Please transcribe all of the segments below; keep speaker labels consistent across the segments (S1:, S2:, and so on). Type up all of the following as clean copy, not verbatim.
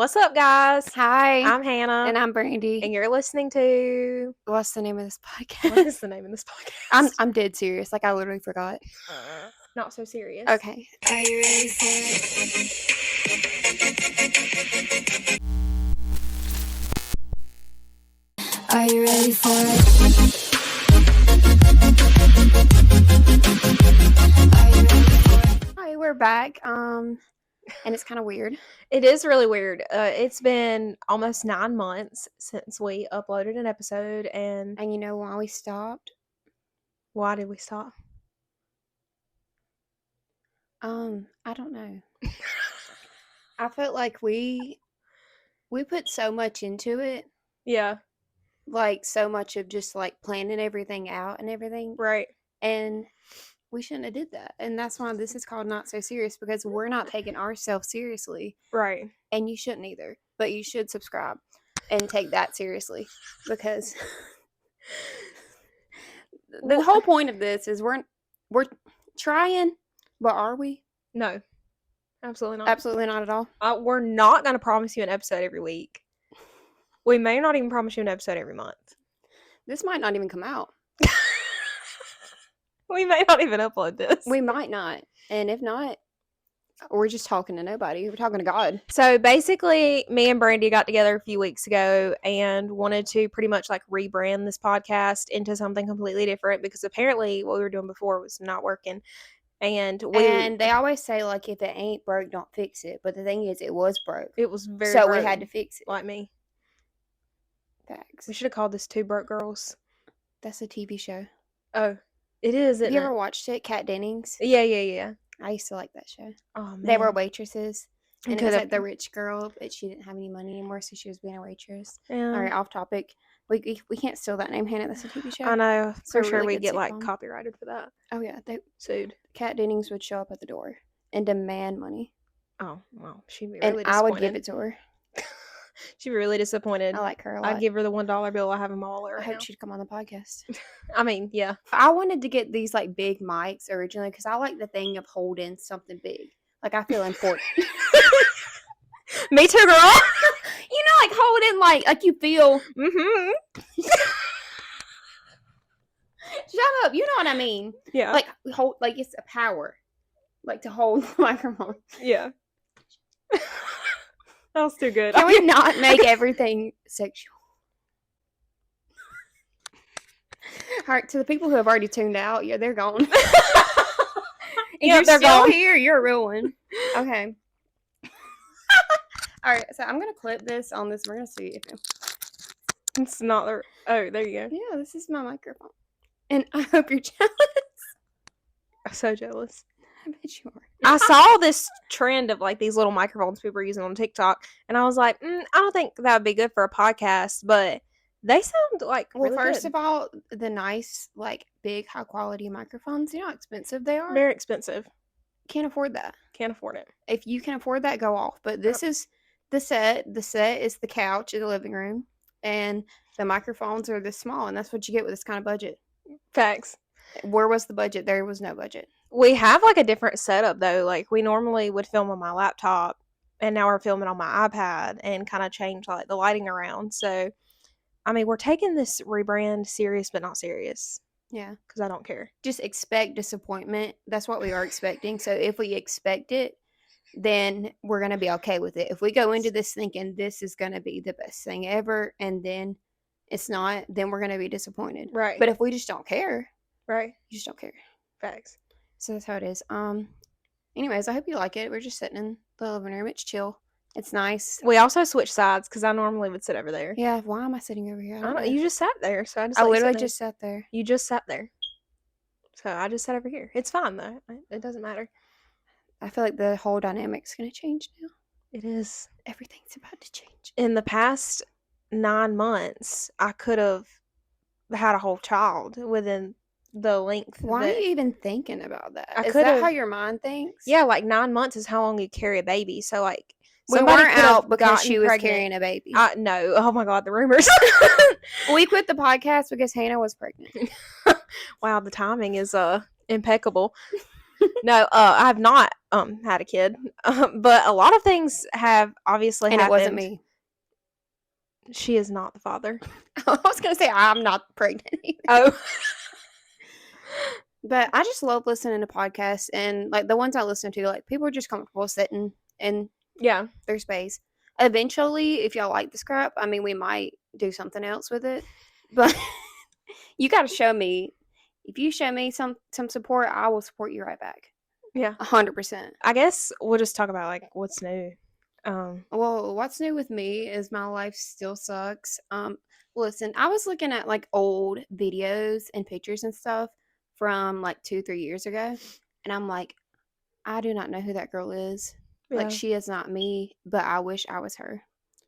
S1: What's up, guys?
S2: Hi.
S1: I'm Hannah.
S2: And I'm Brandy.
S1: And you're listening to...
S2: What's the name of this podcast?
S1: What is the name of this podcast?
S2: I'm dead serious. Like, I literally forgot.
S1: Not so serious.
S2: Okay. Are you ready for it? Are you ready for it? Hi, we're back. And it's kind of weird.
S1: It is really weird. It's been almost 9 months since we uploaded an episode, and
S2: And you know why we stopped?
S1: why did we stop?
S2: I don't know. I felt like we put so much into it.
S1: Yeah.
S2: Like, so much of just, like, planning everything out and everything.
S1: Right.
S2: And we shouldn't have did that. And that's why this is called Not So Serious, because we're not taking ourselves seriously.
S1: Right.
S2: And you shouldn't either. But you should subscribe and take that seriously. Because the whole point of this is we're trying, but are we?
S1: No. Absolutely not.
S2: Absolutely not at all.
S1: We're not going to promise you an episode every week. We may not even promise you an episode every month.
S2: This might not even come out.
S1: We may not even upload this.
S2: We might not. And if not, we're just talking to nobody. We're talking to God.
S1: So basically, me and Brandy got together a few weeks ago and wanted to pretty much like rebrand this podcast into something completely different, because apparently what we were doing before was not working. And
S2: they always say, like, if it ain't broke, don't fix it. But the thing is, it was broke.
S1: It was very
S2: So
S1: broke,
S2: we had to fix it.
S1: like me.
S2: Facts.
S1: We should have called this Two Broke Girls.
S2: That's a TV show.
S1: Oh, it is, isn't
S2: Have you
S1: it?
S2: ever watched it? Kat Dennings?
S1: Yeah.
S2: I used to like that show.
S1: Oh, man.
S2: They were waitresses. And it was
S1: Could've-
S2: like the rich girl, but she didn't have any money anymore, so she was being a waitress.
S1: Yeah.
S2: All right, off topic. We can't steal that name, Hannah. That's a TV show.
S1: I know.
S2: It's
S1: For
S2: a
S1: sure
S2: really
S1: we'd
S2: good
S1: get like
S2: sitcom.
S1: copyrighted for that.
S2: Oh, yeah.
S1: Sued.
S2: Kat Dennings would show up at the door and demand money.
S1: Oh, well. She'd be
S2: And
S1: really
S2: I
S1: disappointed.
S2: would give it to her.
S1: She'd be really disappointed.
S2: I like her a lot.
S1: I'd give her the $1 bill I have in my wallet
S2: I
S1: right
S2: hope
S1: now.
S2: she'd come on the podcast.
S1: I mean, yeah.
S2: I wanted to get these, like, big mics originally because I like the thing of holding something big. Like, I feel important.
S1: Me too, girl.
S2: You know, like, holding, like you feel.
S1: Mm-hmm.
S2: Shut up. You know what I mean.
S1: Yeah.
S2: Like, hold, like, it's a power. Like, to hold the microphone.
S1: Yeah. That was too good.
S2: Can we not make everything sexual? All right, to the people who have already tuned out, yeah, they're gone. If
S1: Yeah,
S2: you're
S1: they're
S2: still
S1: gone.
S2: here, you're a real one. Okay. All right, so I'm going to clip this on this. We're going to see if
S1: It's not the... Oh, there you go.
S2: yeah, this is my microphone. And I hope you're jealous.
S1: I'm so jealous.
S2: I bet you are.
S1: I saw this trend of like these little microphones people are using on TikTok, and I was like, I don't think that would be good for a podcast, but they sound like
S2: Well,
S1: really
S2: first
S1: good.
S2: of all, the nice, like, big, high-quality microphones, you know how expensive they are?
S1: Very expensive.
S2: Can't afford that.
S1: Can't afford it.
S2: If you can afford that, go off. But this is the set. The set is the couch in the living room, and the microphones are this small, and that's what you get with this kind of budget.
S1: Facts.
S2: Where was the budget? There was no budget.
S1: We have like a different setup though. Like we normally would film on my laptop, and now we're filming on my iPad and kind of change like the lighting around. So, I mean, we're taking this rebrand serious, but not serious.
S2: Yeah.
S1: Because I don't care.
S2: Just expect disappointment. That's what we are expecting. So if we expect it, then we're going to be okay with it. If we go into this thinking this is going to be the best thing ever, and then it's not, then we're going to be disappointed.
S1: Right.
S2: But if we just don't care,
S1: right.
S2: you just don't care.
S1: Facts.
S2: So that's how it is. Anyways, I hope you like it. We're just sitting in the living room. It's chill. It's nice.
S1: We also switched sides because I normally would sit over there.
S2: Yeah, why am I sitting over here?
S1: I don't know. You just sat there, so I just.
S2: I
S1: let you
S2: literally
S1: sit there.
S2: just sat there.
S1: You just sat there. So I just sat over here. It's fine though. It doesn't matter.
S2: I feel like the whole dynamic's going to change now.
S1: It is.
S2: Everything's about to change.
S1: In the past 9 months, I could have had a whole child within the length.
S2: Why
S1: that,
S2: are you even thinking about that?
S1: I
S2: Is that
S1: could've-
S2: how your mind thinks?
S1: Yeah, like 9 months is how long you carry a baby. So like
S2: We
S1: somebody
S2: weren't
S1: could have
S2: out because
S1: gotten
S2: she was
S1: pregnant.
S2: carrying a baby.
S1: No. Oh my God, the rumors.
S2: We quit the podcast because Hannah was pregnant.
S1: Wow, the timing is impeccable. No, I have not had a kid, but a lot of things have obviously
S2: And it wasn't
S1: happened.
S2: me.
S1: She is not the father.
S2: I was going to say I'm not pregnant either.
S1: Oh,
S2: But I just love listening to podcasts, and like the ones I listen to, like people are just comfortable sitting in
S1: yeah,
S2: their space. Eventually, if y'all like this crap, I mean, we might do something else with it. But you got to show me. If you show me some support, I will support you right back.
S1: yeah.
S2: 100%.
S1: I guess we'll just talk about like what's new.
S2: Well, what's new with me is my life still sucks. Listen, I was looking at like old videos and pictures and stuff from like 2-3 years ago, and I'm like, I do not know who that girl is. Like,
S1: Yeah,
S2: she is not me, but I wish I was her.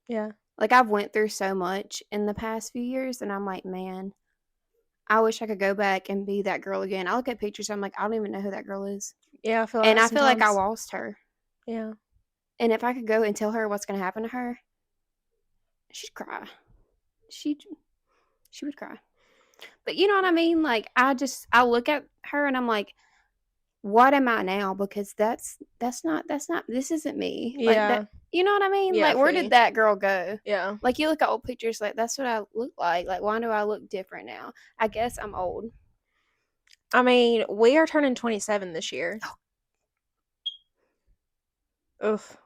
S1: yeah,
S2: Like, I've went through so much in the past few years, and I'm like, man, I wish I could go back and be that girl again. I look at pictures, I'm like, I don't even know who that girl is.
S1: yeah. I feel
S2: And
S1: that
S2: I feel like I
S1: sometimes.
S2: lost her.
S1: Yeah,
S2: And if I could go and tell her what's going to happen to her, she'd cry. She she would cry. But you know what I mean? Like I look at her and I'm like, what am I now? Because that's not this isn't me. Like that,
S1: yeah,
S2: you know what I mean?
S1: yeah. I
S2: Like where
S1: feel
S2: did
S1: you.
S2: that girl go?
S1: Yeah.
S2: Like you look at old pictures, like that's what I look like. Like why do I look different now? I guess I'm old.
S1: I mean, we are turning 27 this year. Oof,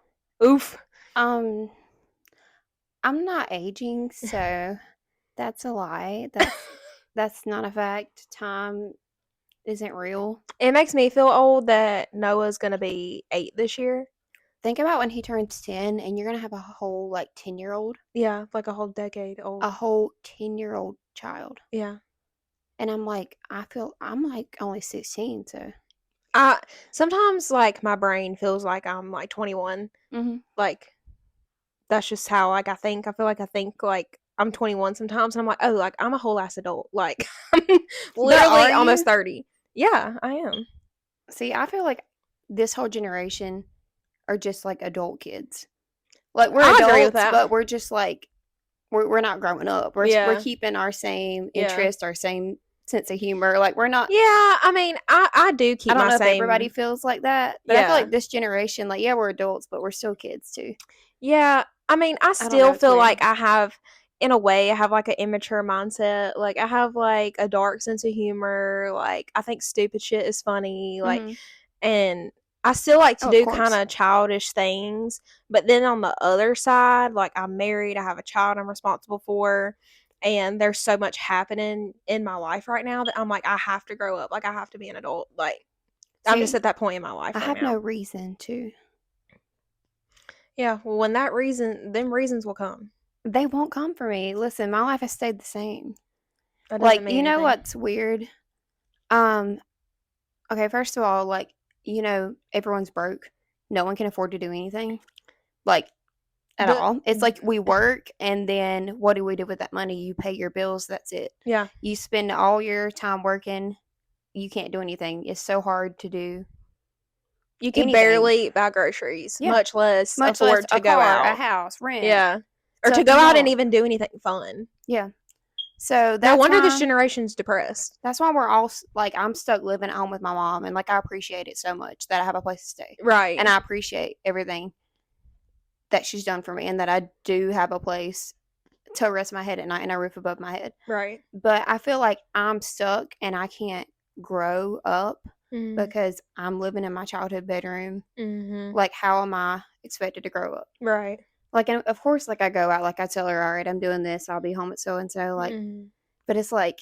S1: oof.
S2: Um, I'm not aging, so that's a lie. That's not a fact. Time isn't real.
S1: It makes me feel old that Noah's gonna be 8 this year.
S2: Think about when he turns 10 and you're gonna have a whole like 10-year-old,
S1: Yeah, like a whole decade
S2: a
S1: old.
S2: whole 10-year-old child.
S1: Yeah.
S2: And I'm like, I feel I'm like only 16, so
S1: I sometimes like my brain feels like I'm like 21.
S2: mm-hmm.
S1: Like that's just how like I think. I feel like I think like I'm 21 sometimes and I'm like, "Oh, like I'm a whole ass adult." Like I'm
S2: But
S1: literally
S2: are
S1: almost
S2: you?
S1: 30. Yeah, I am.
S2: See, I feel like this whole generation are just like adult kids. Like we're
S1: I agree with
S2: adults,
S1: that.
S2: but we're just like we're not growing up. We're
S1: Yeah.
S2: keeping our same
S1: Yeah.
S2: interest, our same sense of humor. Like we're not.
S1: Yeah, I mean, I do
S2: I
S1: keep
S2: don't
S1: my
S2: know if everybody
S1: same.
S2: feels like that, but I feel
S1: Yeah.
S2: like this generation, like yeah, we're adults, but we're still kids too.
S1: Yeah, I mean, I
S2: I don't know.
S1: still
S2: It's
S1: feel
S2: weird.
S1: like I have, in a way, I have like an immature mindset. Like, I have like a dark sense of humor. Like, I think stupid shit is funny. Like,
S2: Mm-hmm.
S1: and I still like to
S2: Oh, of
S1: do kind
S2: course.
S1: of childish things. But then on the other side, like, I'm married, I have a child I'm responsible for. And there's so much happening in my life right now that I'm like, I have to grow up. Like, I have to be an adult. Like, I'm just
S2: See,
S1: at that point in my
S2: I
S1: life right
S2: have no
S1: now.
S2: reason to.
S1: Yeah, well, when that reason, them reasons will come.
S2: They won't come for me. Listen, my life has stayed the same.
S1: That doesn't
S2: Like,
S1: mean
S2: you know
S1: anything.
S2: what's weird? Um, okay, first of all, like, everyone's broke. No one can afford to do anything. Like, at
S1: But
S2: all. It's like we work and then what do we do with that money? You pay your bills, that's it.
S1: yeah,
S2: You spend all your time working, you can't do anything. It's so hard to do
S1: you could
S2: anything.
S1: barely buy groceries,
S2: Yeah.
S1: much less
S2: Much less
S1: afford to
S2: a
S1: go
S2: car, a
S1: out.
S2: house, rent.
S1: Yeah. Or
S2: So
S1: to
S2: if
S1: go
S2: you
S1: out and
S2: don't,
S1: even do anything fun.
S2: yeah. So
S1: No wonder this generation's depressed.
S2: that's why we're all like I'm stuck living at home with my mom, and like I appreciate it so much that I have a place to stay,
S1: Right.
S2: and I appreciate everything that she's done for me, and that I do have a place to rest my head at night and a roof above my head.
S1: Right.
S2: But I feel like I'm stuck and I can't grow up
S1: Mm.
S2: because I'm living in my childhood bedroom.
S1: Mhm.
S2: Like, how am I expected to grow up?
S1: Right.
S2: Like, and of course, like I go out, like I tell her, all right, I'm doing this, I'll be home at so and so, like,
S1: Mhm.
S2: but it's like,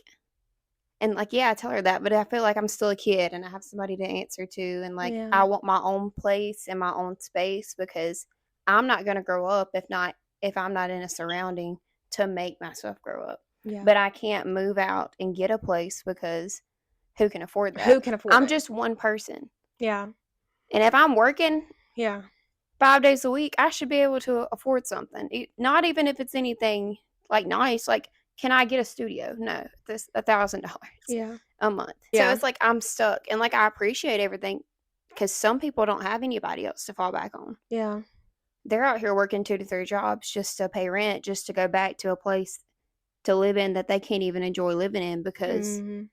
S2: and like, yeah, I tell her that, but I feel like I'm still a kid and I have somebody to answer to, and like,
S1: Yeah.
S2: I want my own place and my own space because I'm not going to grow up if I'm not in a surrounding to make myself grow up.
S1: Yeah.
S2: But I can't move out and get a place because who can afford
S1: Who
S2: that?
S1: can afford
S2: I'm
S1: it?
S2: just one person.
S1: Yeah.
S2: And if I'm working
S1: Yeah.
S2: 5 days a week, I should be able to afford something. Not even if it's anything like nice. Like, can I get a studio? No, this $1,000
S1: Yeah.
S2: a month. So
S1: Yeah.
S2: it's like I'm stuck. And like I appreciate everything because some people don't have anybody else to fall back on.
S1: Yeah.
S2: They're out here working 2 to 3 jobs just to pay rent, just to go back to a place to live in that they can't even enjoy living in because
S1: Mhm.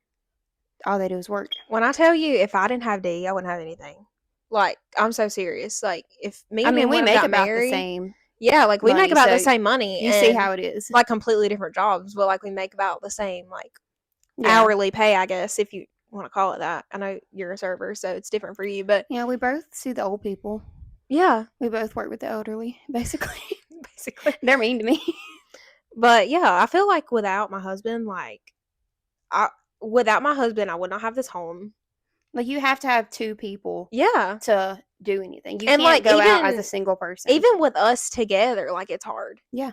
S2: all they do is work.
S1: When I tell you, if I didn't have D, I wouldn't have anything. Like, I'm so serious. Like, if me
S2: I
S1: and
S2: mean,
S1: him
S2: we
S1: wouldn't have
S2: make
S1: got
S2: about the
S1: married,
S2: same
S1: yeah, like we make
S2: money,
S1: about the
S2: so
S1: same money
S2: you see
S1: and
S2: how it is.
S1: like completely different jobs, but like we make about the same like
S2: Yeah.
S1: hourly pay, I guess, if you want to call it that. I know you're a server, so it's different for you, but
S2: Yeah, we both see the old people.
S1: yeah,
S2: We both work with the elderly, basically.
S1: basically.
S2: They're mean to me.
S1: But yeah, I feel like without my husband, I without my husband, I would not have this home.
S2: Like, you have to have two people
S1: Yeah.
S2: to do anything. You
S1: And
S2: can't
S1: like
S2: go out as a single person.
S1: even with us together, like it's hard.
S2: Yeah.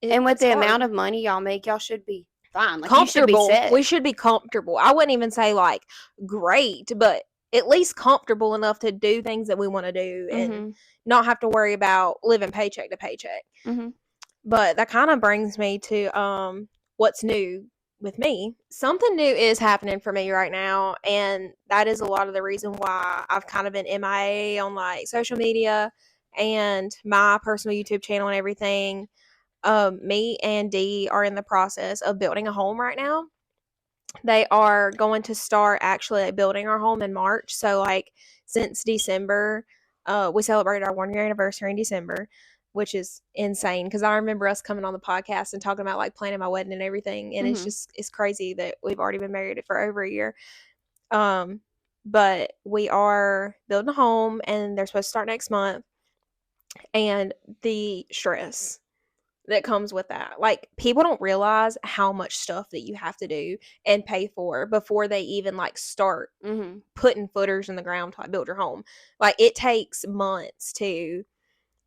S2: And with
S1: It's
S2: the
S1: hard.
S2: amount of money y'all make, y'all should be fine. Like, you should be
S1: Comfortable.
S2: set.
S1: We should be comfortable. I wouldn't even say like great, but at least comfortable enough to do things that we want to do and not have to worry about living paycheck to paycheck.
S2: Mm-hmm.
S1: But that kind of brings me to what's new with me. Something new is happening for me right now, and that is a lot of the reason why I've kind of been MIA on like social media and my personal YouTube channel and everything. Me and Dee are in the process of building a home right now. They are going to start actually building our home in March. So like since December, we celebrated our 1 year anniversary in December, which is insane because I remember us coming on the podcast and talking about like planning my wedding and everything, and it's crazy that we've already been married for over a year. But we are building a home and they're supposed to start next month, and the stress that comes with that. Like people don't realize how much stuff that you have to do and pay for before they even like start putting footers in the ground to like build your home. Like it takes months to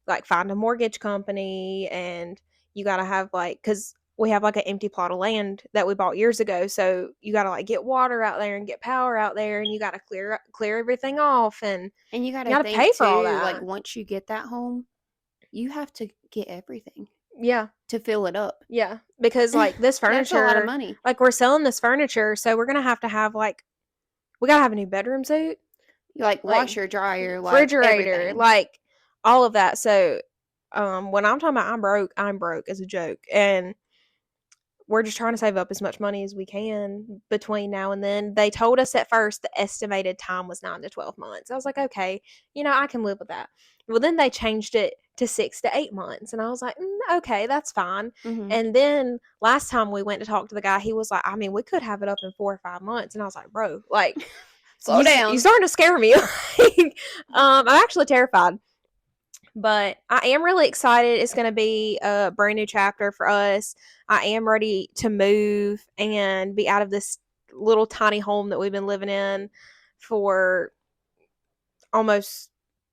S1: like find a mortgage company, and you got to have like cuz we have like an empty plot of land that we bought years ago, so you got to like get water out there and get power out there, and you got to clear everything off, and
S2: you got
S1: you got
S2: to
S1: to
S2: think
S1: pay for all
S2: too,
S1: that.
S2: like once you get that home, you have to get everything.
S1: Yeah.
S2: To fill it up.
S1: Yeah, because like this furniture,
S2: that's a lot of money.
S1: Like we're selling this furniture, so we're gonna have like we gotta have a new bedroom suit,
S2: like washer, dryer, like
S1: refrigerator,
S2: everything.
S1: like all of that. So, when I'm talking about I'm broke as a joke, and we're just trying to save up as much money as we can between now and then. They told us at first the estimated time was 9 to 12 months. I was like, okay, I can live with that. Well, then they changed it to 6 to 8 months. And I was like, okay, that's fine. And then last time we went to talk to the guy, he was like, I mean, we could have it up in 4 or 5 months. And I was like, bro, like,
S2: slow down.
S1: You're starting to scare me. I'm actually terrified. But I am really excited. It's going to be a brand new chapter for us. I am ready to move and be out of this little tiny home that we've been living in for almost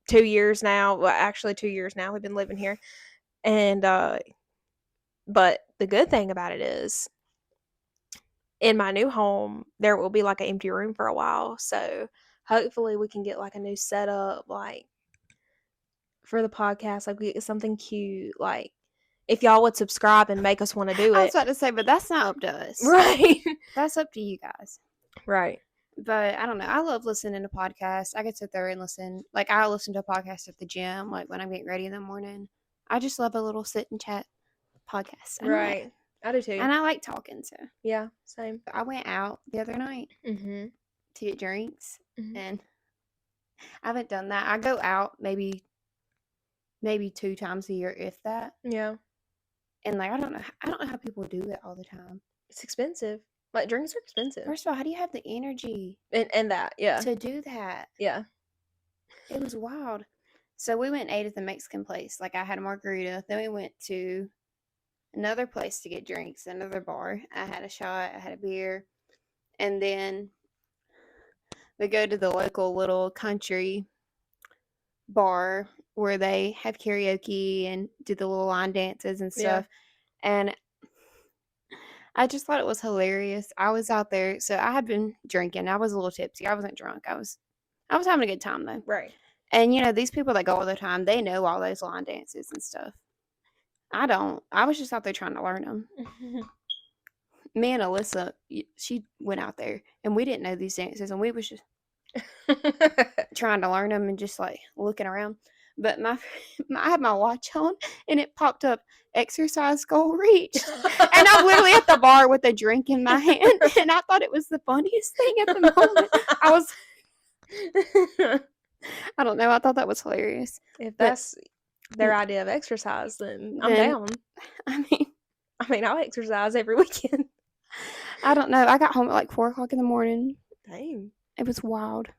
S1: 2 years now. Well, actually 2 years now we've been living here. And but the good thing about it is in my new home there will be like an empty room for a while. So hopefully we can get like a new setup, like for the podcast, like we get something cute, like if y'all would subscribe and make us want to do it.
S2: I was about to say, but that's not up to us,
S1: right?
S2: That's up to you guys,
S1: right?
S2: But I don't know. I love listening to podcasts. I could sit there and listen. Like I listen to a podcast at the gym, like when I'm getting ready in the morning. I just love a little sit and chat podcast.
S1: Right. I do too.
S2: And I like talking. So
S1: yeah, same.
S2: I went out the other night to get drinks, and I haven't done that. I go out maybe 2 times a year, if that.
S1: Yeah.
S2: And like I don't know how people do that all the time.
S1: It's expensive. Like drinks are expensive.
S2: First of all, how do you have the energy
S1: and that, yeah,
S2: to do that?
S1: Yeah.
S2: It was wild. So we went and ate at the Mexican place. Like I had a margarita. Then we went to another place to get drinks, another bar. I had a shot, I had a beer. And then we go to the local little country bar where they have karaoke and do the little line dances and stuff. Yeah. And I just thought it was hilarious. I was out there, so I had been drinking. I was a little tipsy. I wasn't drunk. I was having a good time though.
S1: Right.
S2: And these people that go all the time, they know all those line dances and stuff. I don't. I was just out there trying to learn them. Me and Alyssa, she went out there, and we didn't know these dances, and we was just trying to learn them and just like looking around. But I had my watch on, and it popped up exercise goal reached. And I'm literally at the bar with a drink in my hand, and I thought it was the funniest thing at the moment. I don't know. I thought that was hilarious.
S1: If that's their idea of exercise, then I'm
S2: Then-
S1: down.
S2: I mean,
S1: I'll exercise every weekend.
S2: I don't know. I got home at like 4 o'clock in the morning.
S1: Dang.
S2: It was wild.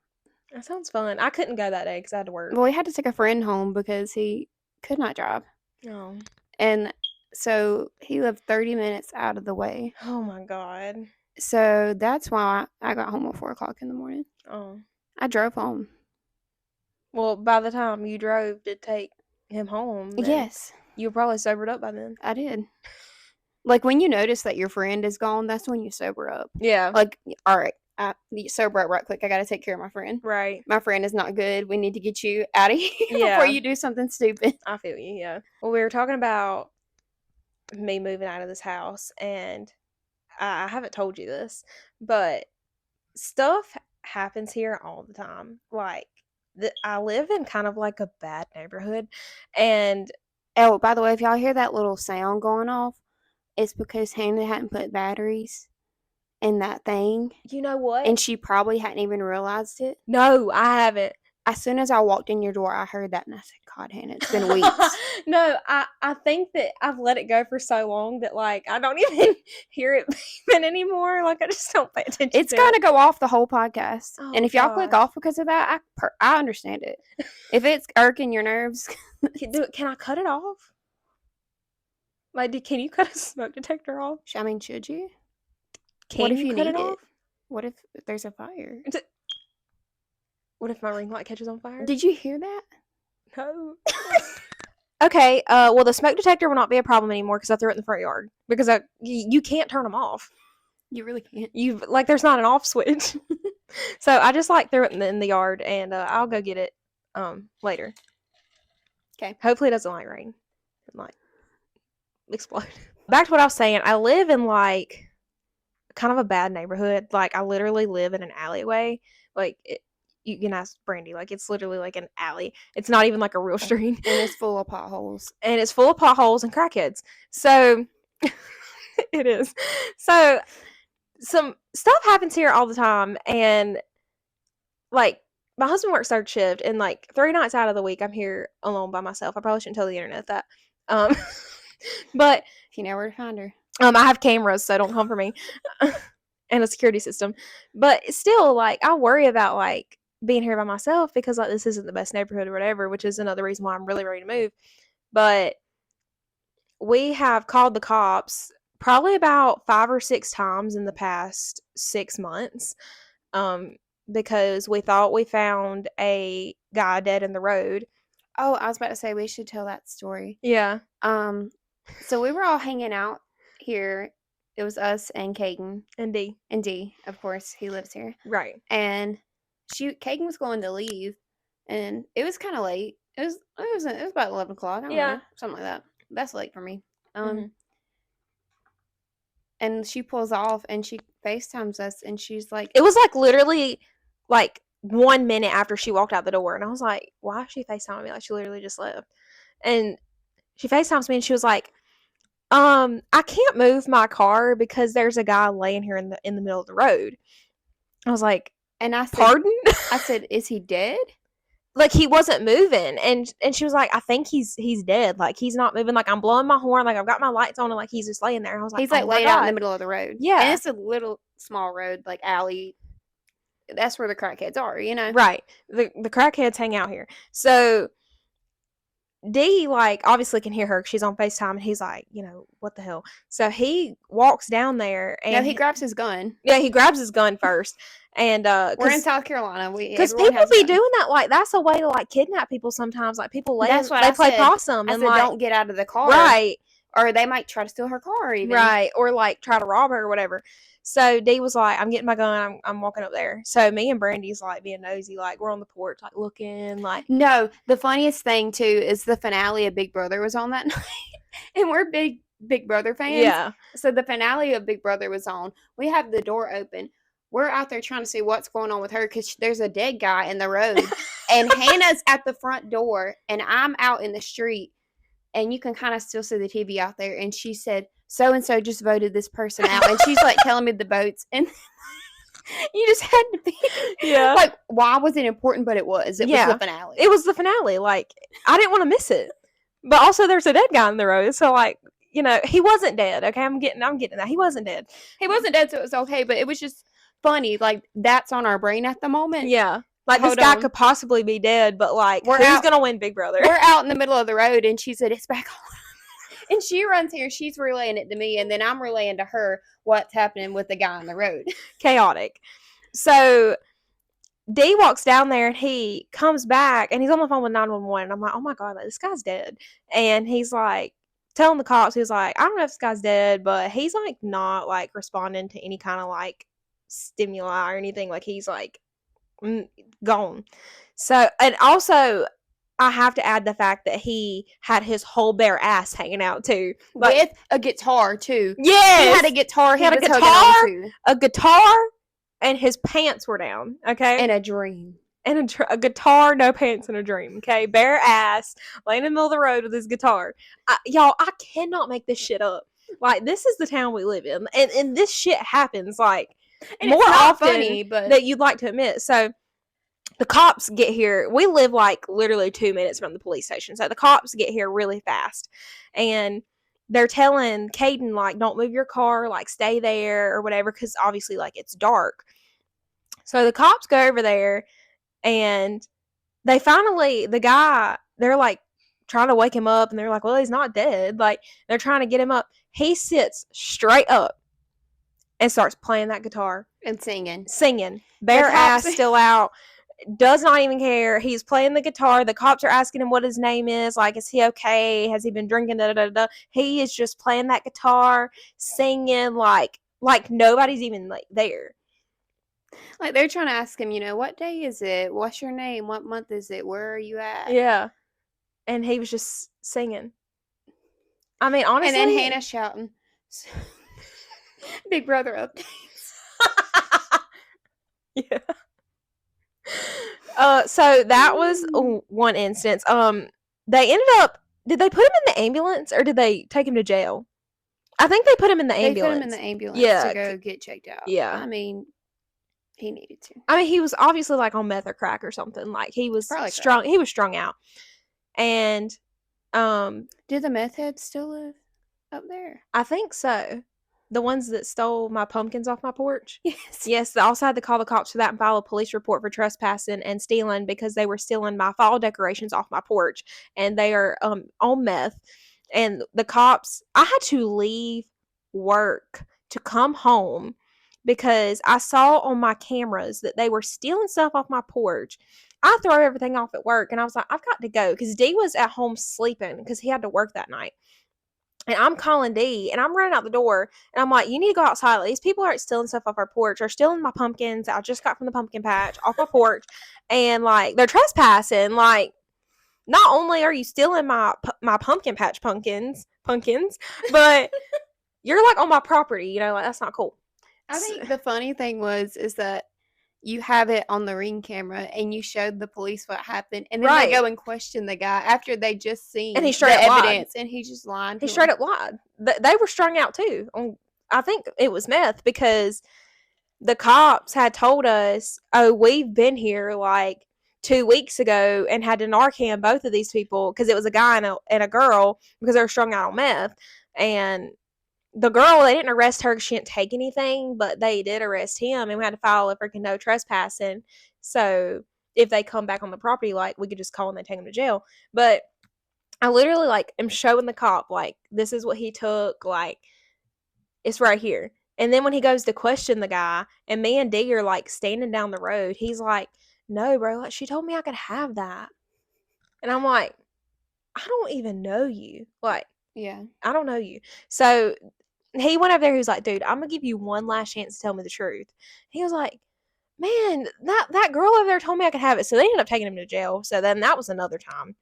S1: That sounds fun. I couldn't go that day because I had to work.
S2: Well, we had to take a friend home because he could not drive.
S1: Oh.
S2: And so he lived 30 minutes out of the way.
S1: Oh my God.
S2: So that's why I got home at 4 o'clock in the morning.
S1: Oh.
S2: I drove home.
S1: Well, by the time you drove to take him home,
S2: Yes.
S1: You were probably sobered up by then.
S2: I did. Like, when you notice that your friend is gone, that's when you sober up.
S1: Yeah.
S2: Like, all right, you sober up right quick. I got to take care of my friend.
S1: Right.
S2: My friend is not good. We need to get you out of here
S1: Yeah.
S2: before you do something stupid.
S1: I feel you, yeah. Well, we were talking about me moving out of this house, and I haven't told you this, but stuff happens here all the time. Like, I live in kind of like a bad neighborhood, and
S2: Oh, by the way, if y'all hear that little sound going off, it's because Hannah hadn't put batteries in that thing,
S1: you know what?
S2: and she probably hadn't even realized it.
S1: No, I haven't.
S2: As soon as I walked in your door, I heard that, and I said, God, Hannah, it's been weeks.
S1: No, I think that I've let it go for so long that, like, I don't even hear it beeping anymore. Like, I just don't pay attention
S2: It's
S1: to
S2: going to
S1: it.
S2: go off the whole podcast.
S1: Oh,
S2: And if y'all click
S1: gosh.
S2: off because of that, I understand it. If it's irking your nerves,
S1: Can I cut it off? Like, can you cut a smoke detector off?
S2: I mean, should you?
S1: Can
S2: What if
S1: you
S2: you
S1: cut
S2: need
S1: it
S2: it?
S1: off?
S2: What if there's a fire?
S1: What if my ring light catches on fire?
S2: Did you hear that?
S1: No. Okay, well, the smoke detector will not be a problem anymore because I threw it in the front yard. Because you can't turn them off.
S2: You really can't.
S1: There's not an off switch. So I just, like, threw it in the yard, and I'll go get it later.
S2: Okay.
S1: Hopefully it doesn't, like, rain and, like, explode. Back to what I was saying. I live in, like, kind of a bad neighborhood. Like, I literally live in an alleyway. Like, you can ask Brandy. Like, it's literally like an alley. It's not even like a real street.
S2: And it's full of potholes.
S1: And it's full of potholes and crackheads. So it is. So some stuff happens here all the time. And, like, my husband works third shift, and, like, 3 nights out of the week I'm here alone by myself. I probably shouldn't tell the internet that. But
S2: If you know where to find her.
S1: I have cameras, so don't come for me. And a security system. But still, like, I worry about, like, being here by myself because, like, this isn't the best neighborhood or whatever, which is another reason why I'm really ready to move. But we have called the cops probably about 5 or 6 times in the past 6 months, because we thought we found a guy dead in the road.
S2: Oh, I was about to say we should tell that story.
S1: Yeah.
S2: So we were all hanging out here. It was us and Kagan.
S1: And
S2: D, of course, he lives here.
S1: Right.
S2: And Kagan was going to leave, and it was kind of late. It was about 11 o'clock. I don't know, something like that. That's late for me. And she pulls off, and she FaceTimes us, and she's like,
S1: it was, like, literally, like, 1 minute after she walked out the door, and I was like, why is she FaceTiming me? Like, she literally just left. And she FaceTimes me, and she was like, I can't move my car because there's a guy laying here in the middle of the road. I was like,
S2: and I said,
S1: pardon?
S2: I said, is he dead?
S1: Like, he wasn't moving, and she was like, I think he's dead. Like, he's not moving. Like, I'm blowing my horn. Like, I've got my lights on, and, like, he's just laying there. And I was like,
S2: he's, like,
S1: oh
S2: laid
S1: my
S2: out
S1: God.
S2: in the middle of the road.
S1: Yeah.
S2: And it's a little small road, like, alley. That's where the crackheads are, you know?
S1: Right. The crackheads hang out here. So D, like, obviously can hear her. She's on FaceTime, and he's like, you know, what the hell? So he walks down there, and
S2: No, he grabs his gun.
S1: Yeah, he grabs his gun first, and
S2: we're in South Carolina.
S1: Because people be doing that. Like, that's a way to, like, kidnap people sometimes. Like, people
S2: That's what
S1: they
S2: I
S1: play
S2: said.
S1: possum,
S2: I
S1: and
S2: said,
S1: like,
S2: don't get out of the car,
S1: right?
S2: Or they might try to steal her car, even.
S1: Right, or, like, try to rob her or whatever. So D was like, I'm getting my gun. I'm walking up there. So me and Brandy's, like, being nosy. Like, we're on the porch, like, looking. Like,
S2: no, the funniest thing too is the finale of Big Brother was on that night, and we're big Brother fans.
S1: Yeah.
S2: So the finale of Big Brother was on. We have the door open. we're out there trying to see what's going on with her because there's a dead guy in the road. And Hannah's at the front door, and I'm out in the street, and you can kind of still see the TV out there. And she said, so and so just voted this person out. And she's like telling me the votes. And you just had to be like, why was it important? But it was. It was the finale.
S1: It was the finale. Like, I didn't want to miss it. But also, there's a dead guy in the road. So, like, you know, he wasn't dead. Okay, I'm getting that. He wasn't dead.
S2: He wasn't dead, so it was okay. But it was just funny. Like, that's on our brain at the moment.
S1: Yeah. Like, this guy could possibly be dead, but, like, who's going to win, Big Brother?
S2: We're out in the middle of the road, and she said, it's back on. And she runs here. She's relaying it to me, and then I'm relaying to her what's happening with the guy on the road.
S1: Chaotic. So, D walks down there, and he comes back, and he's on the phone with 911. And I'm like, oh, my God, like, this guy's dead. And he's, like, telling the cops, he's like, I don't know if this guy's dead, but he's, like, not, like, responding to any kind of, like, stimuli or anything. Like, he's, like, gone. So, and also, I have to add the fact that he had his whole bare ass hanging out too,
S2: like, with a guitar too.
S1: Yes,
S2: he had a guitar.
S1: He had a guitar, and his pants were down. Okay,
S2: and a dream,
S1: and a guitar, no pants, and a dream. Okay, bare ass, laying in the middle of the road with his guitar. Y'all, I cannot make this shit up. Like, this is the town we live in, and this shit happens like and more often funny, but that you'd like to admit. So. The cops get here. We live like literally 2 minutes from the police station. So the cops get here really fast. And they're telling Caden, like, don't move your car, like, stay there or whatever, because obviously, like, it's dark. So the cops go over there, and they finally, the guy, they're like trying to wake him up, and they're like, well, he's not dead. Like, they're trying to get him up. He sits straight up and starts playing that guitar.
S2: And singing.
S1: Bare ass still out. Does not even care. He's playing the guitar. The cops are asking him what his name is. Like, is he okay? Has he been drinking? Da, da, da, da. He is just playing that guitar, singing like nobody's even like there.
S2: Like, they're trying to ask him, you know, what day is it? What's your name? What month is it? Where are you at?
S1: Yeah. And he was just singing. I mean, honestly.
S2: And then Hannah shouting, Big Brother updates.
S1: Yeah. So that was one instance. They ended up. Did they put him in the ambulance or did they take him to jail? I think they put him in the ambulance.
S2: They put him in the ambulance to go get checked out.
S1: Yeah.
S2: I mean, he needed to.
S1: I mean, he was obviously like on meth or crack or something. Like, he was strung. He was strung out. And
S2: did the meth heads still live up there?
S1: I think so. The ones that stole my pumpkins off my porch?
S2: Yes.
S1: Yes, they also had to call the cops for that and file a police report for trespassing and stealing because they were stealing my fall decorations off my porch. And they are on meth. And the cops, I had to leave work to come home because I saw on my cameras that they were stealing stuff off my porch. I throw everything off at work, and I was like, I've got to go because D was at home sleeping because he had to work that night. And I'm calling D, and I'm running out the door, and I'm like, you need to go outside. These people aren't stealing stuff off our porch. They're stealing my pumpkins that I just got from the pumpkin patch off my porch, and, like, they're trespassing. Like, not only are you stealing my pumpkin patch pumpkins, but you're, like, on my property. You know, like, that's not cool.
S2: I think the funny thing is that you have it on the Ring camera and you showed the police what happened, and then they go and question the guy after they just seen
S1: and he straight the up
S2: evidence,
S1: lied.
S2: And he just lied.
S1: He straight up lied. They were strung out too. I think it was meth because the cops had told us, "Oh, we've been here like 2 weeks ago and had to Narcan both of these people because it was a guy and a girl because they were strung out on meth." And the girl, they didn't arrest her because she didn't take anything, but they did arrest him, and we had to file a freaking no trespassing. So if they come back on the property, like, we could just call and they take him to jail. But I literally, like, am showing the cop, like, this is what he took, like, it's right here. And then when he goes to question the guy, and me and D are, like, standing down the road, he's like, no, bro, like, she told me I could have that. And I'm like, I don't even know you. Like,
S2: yeah,
S1: I don't know you. So he went over there. He was like, dude, I'm going to give you one last chance to tell me the truth. He was like, man, that girl over there told me I could have it. So they ended up taking him to jail. So then that was another time.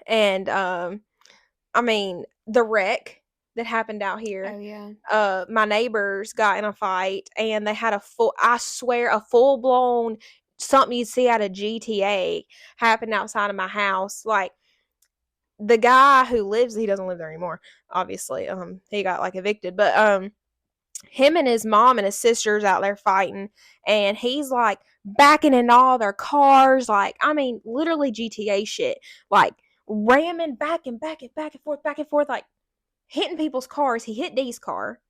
S1: And, I mean, the wreck that happened out here.
S2: Oh yeah.
S1: My neighbors got in a fight, and they had I swear, a full blown something you'd see out of GTA happened outside of my house. Like, the guy who lives, he doesn't live there anymore, obviously. He got like evicted, but him and his mom and his sisters out there fighting, and he's like backing in all their cars, like, I mean, literally GTA shit, like ramming back and forth, like hitting people's cars. He hit Dee's car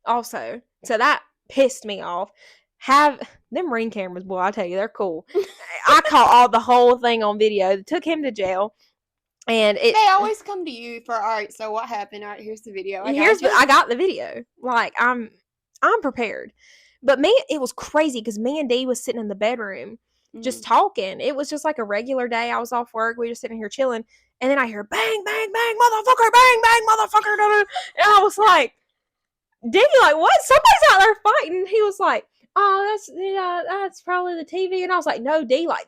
S1: also, so that pissed me off. Have them ring cameras, boy, I tell you, they're cool. I caught all the whole thing on video. They took him to jail, and
S2: They always come to you for, all right, so what happened? All right, here's the video.
S1: I got the video. Like, I'm prepared. But it was crazy because me and Dee was sitting in the bedroom just talking. It was just like a regular day. I was off work. We were just sitting here chilling. And then I hear bang, bang, bang, motherfucker, bang, bang, motherfucker. And I was like, Dee, like, what? Somebody's out there fighting. He was like, oh, that's probably the TV. And I was like, no, Dee, like,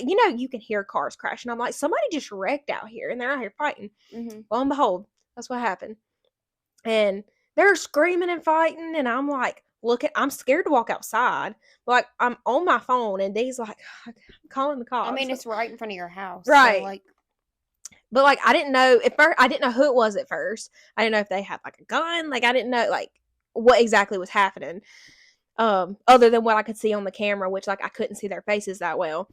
S1: you can hear cars crashing. I'm like, somebody just wrecked out here, and they're out here fighting. Lo and behold, that's what happened. And they're screaming and fighting, and I'm like, I'm scared to walk outside. Like, I'm on my phone, and Dee's like, I'm calling the cops.
S2: I mean, it's right in front of your house,
S1: right?
S2: So, like,
S1: but like, I didn't know at first. I didn't know who it was at first. I didn't know if they had like a gun. Like, I didn't know like what exactly was happening. Other than what I could see on the camera, which like I couldn't see their faces that well.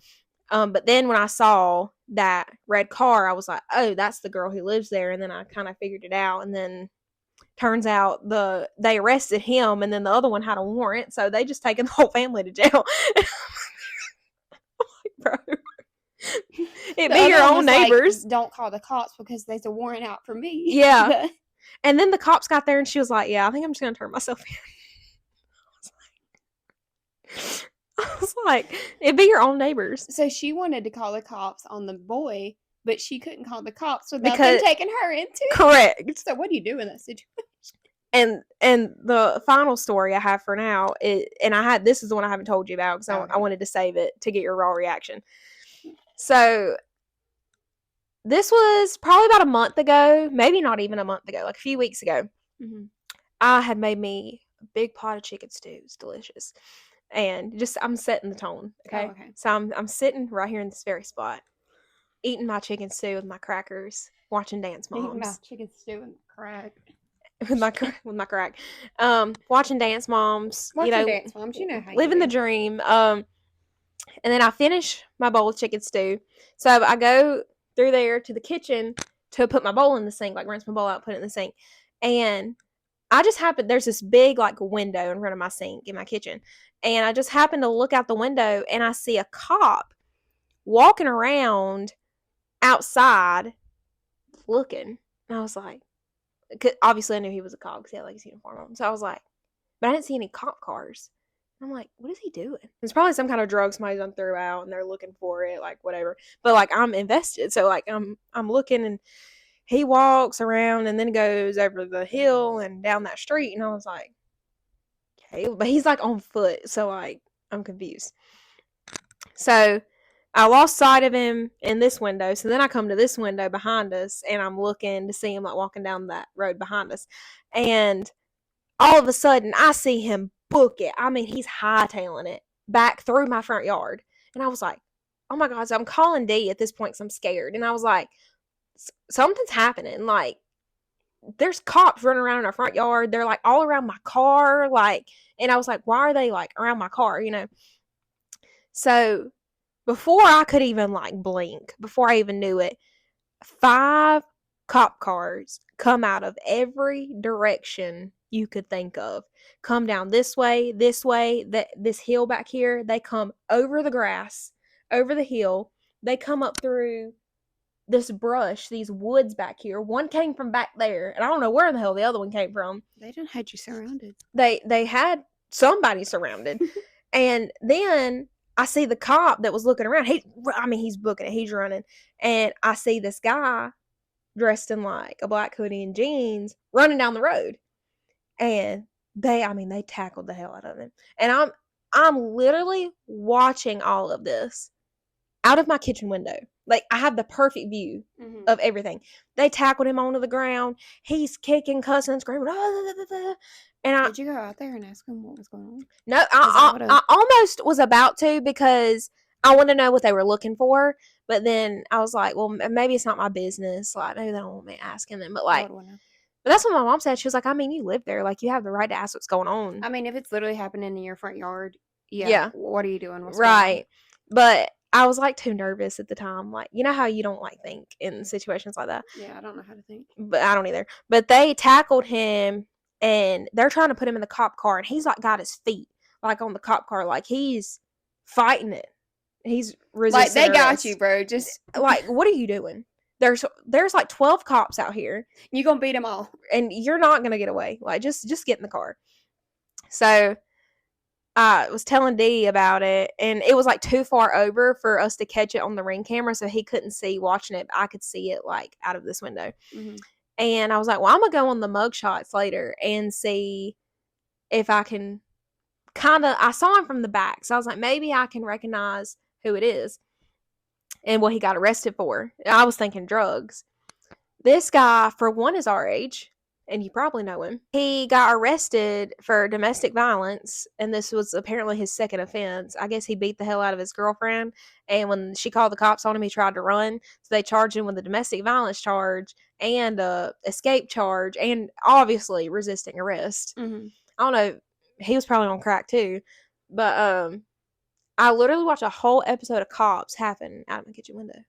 S1: But then when I saw that red car, I was like, oh, that's the girl who lives there. And then I kind of figured it out. And then turns out they arrested him, and then the other one had a warrant, so they just taken the whole family to jail. Bro, it be your own neighbors.
S2: Like, don't call the cops because there's a warrant out for me.
S1: Yeah. And then the cops got there, and she was like, yeah, I think I'm just gonna turn myself in. I was like, it be your own neighbors.
S2: So she wanted to call the cops on the boy, but she couldn't call the cops without them taking her into it.
S1: Correct.
S2: So what do you do in that situation?
S1: And the final story I have for now this is the one I haven't told you about because I wanted to save it to get your raw reaction. So this was probably about a month ago, maybe not even a month ago, like a few weeks ago. I had made me a big pot of chicken stew. It's delicious. And just, I'm setting the tone, okay?
S2: Oh, okay.
S1: So I'm sitting right here in this very spot, eating my chicken stew with my crackers, watching Dance Moms.
S2: Eating my chicken stew and crack.
S1: with my crack. Watching Dance Moms.
S2: Dance Moms, you know how
S1: living the dream. And then I finish my bowl of chicken stew. So I go through there to the kitchen to put my bowl in the sink, like rinse my bowl out, put it in the sink. And I just happened, there's this big like window in front of my sink in my kitchen. And I just happened to look out the window, and I see a cop walking around outside looking. And I was like, obviously I knew he was a cop because he had like his uniform on. So I was like, but I didn't see any cop cars. I'm like, what is he doing? It's probably some kind of drug somebody done threw out, and they're looking for it, like whatever. But like, I'm invested, so like I'm looking, and he walks around and then goes over the hill and down that street, and I was like, okay, but he's like on foot, so like I'm confused. So I lost sight of him in this window. So then I come to this window behind us, and I'm looking to see him like walking down that road behind us. And all of a sudden I see him book it. I mean, he's hightailing it back through my front yard. And I was like, oh my God. So I'm calling Dee at this point because I'm scared. And I was like, something's happening. Like, there's cops running around in our front yard. They're like all around my car. Like, and I was like, why are they like around my car? So before I could even like blink, before I even knew it, 5 cop cars come out of every direction you could think of. Come down this way, this hill back here. They come over the grass, over the hill. They come up through this brush, these woods back here. One came from back there, and I don't know where in the hell the other one came from.
S2: They done had you surrounded.
S1: They had somebody surrounded. And then I see the cop that was looking around. He's booking it. He's running. And I see this guy dressed in like a black hoodie and jeans running down the road. And they tackled the hell out of him. And I'm literally watching all of this out of my kitchen window. Like, I have the perfect view of everything. They tackled him onto the ground. He's kicking, cussing, screaming. And
S2: Did you go out there and ask him what was going on?
S1: no,
S2: That
S1: I almost was about to, because I wanted to know what they were looking for. But then I was like, well, maybe it's not my business. Like, maybe they don't want me asking them. But like, but that's what my mom said. She was like, I mean, you live there. Like, you have the right to ask what's going on.
S2: I mean, if it's literally happening in your front yard,
S1: Yeah.
S2: what are you doing? What's
S1: right.
S2: going on?
S1: But I was like too nervous at the time. Like, you know how you don't like think in situations like that.
S2: Yeah, I don't know how to think.
S1: But I don't either. But they tackled him, and they're trying to put him in the cop car, and he's like got his feet like on the cop car, like he's fighting it. He's resisting.
S2: Like, they got you, bro. Just
S1: like, what are you doing? There's like 12 cops out here.
S2: You gonna beat them all,
S1: and you're not gonna get away. Like, just get in the car. So I was telling Dee about it, and it was like too far over for us to catch it on the Ring camera, so he couldn't see watching it, but I could see it like out of this window. And I was like, well, I'm gonna go on the mug shots later and see if I can I saw him from the back, so I was like, maybe I can recognize who it is and what he got arrested for. I was thinking drugs. This guy, for one, is our age, and you probably know him. He got arrested for domestic violence, and this was apparently his second offense. I guess he beat the hell out of his girlfriend, and when she called the cops on him, he tried to run. So they charged him with a domestic violence charge and a escape charge, and obviously resisting arrest. I don't know. He was probably on crack too, but I literally watched a whole episode of Cops happen out of my kitchen window.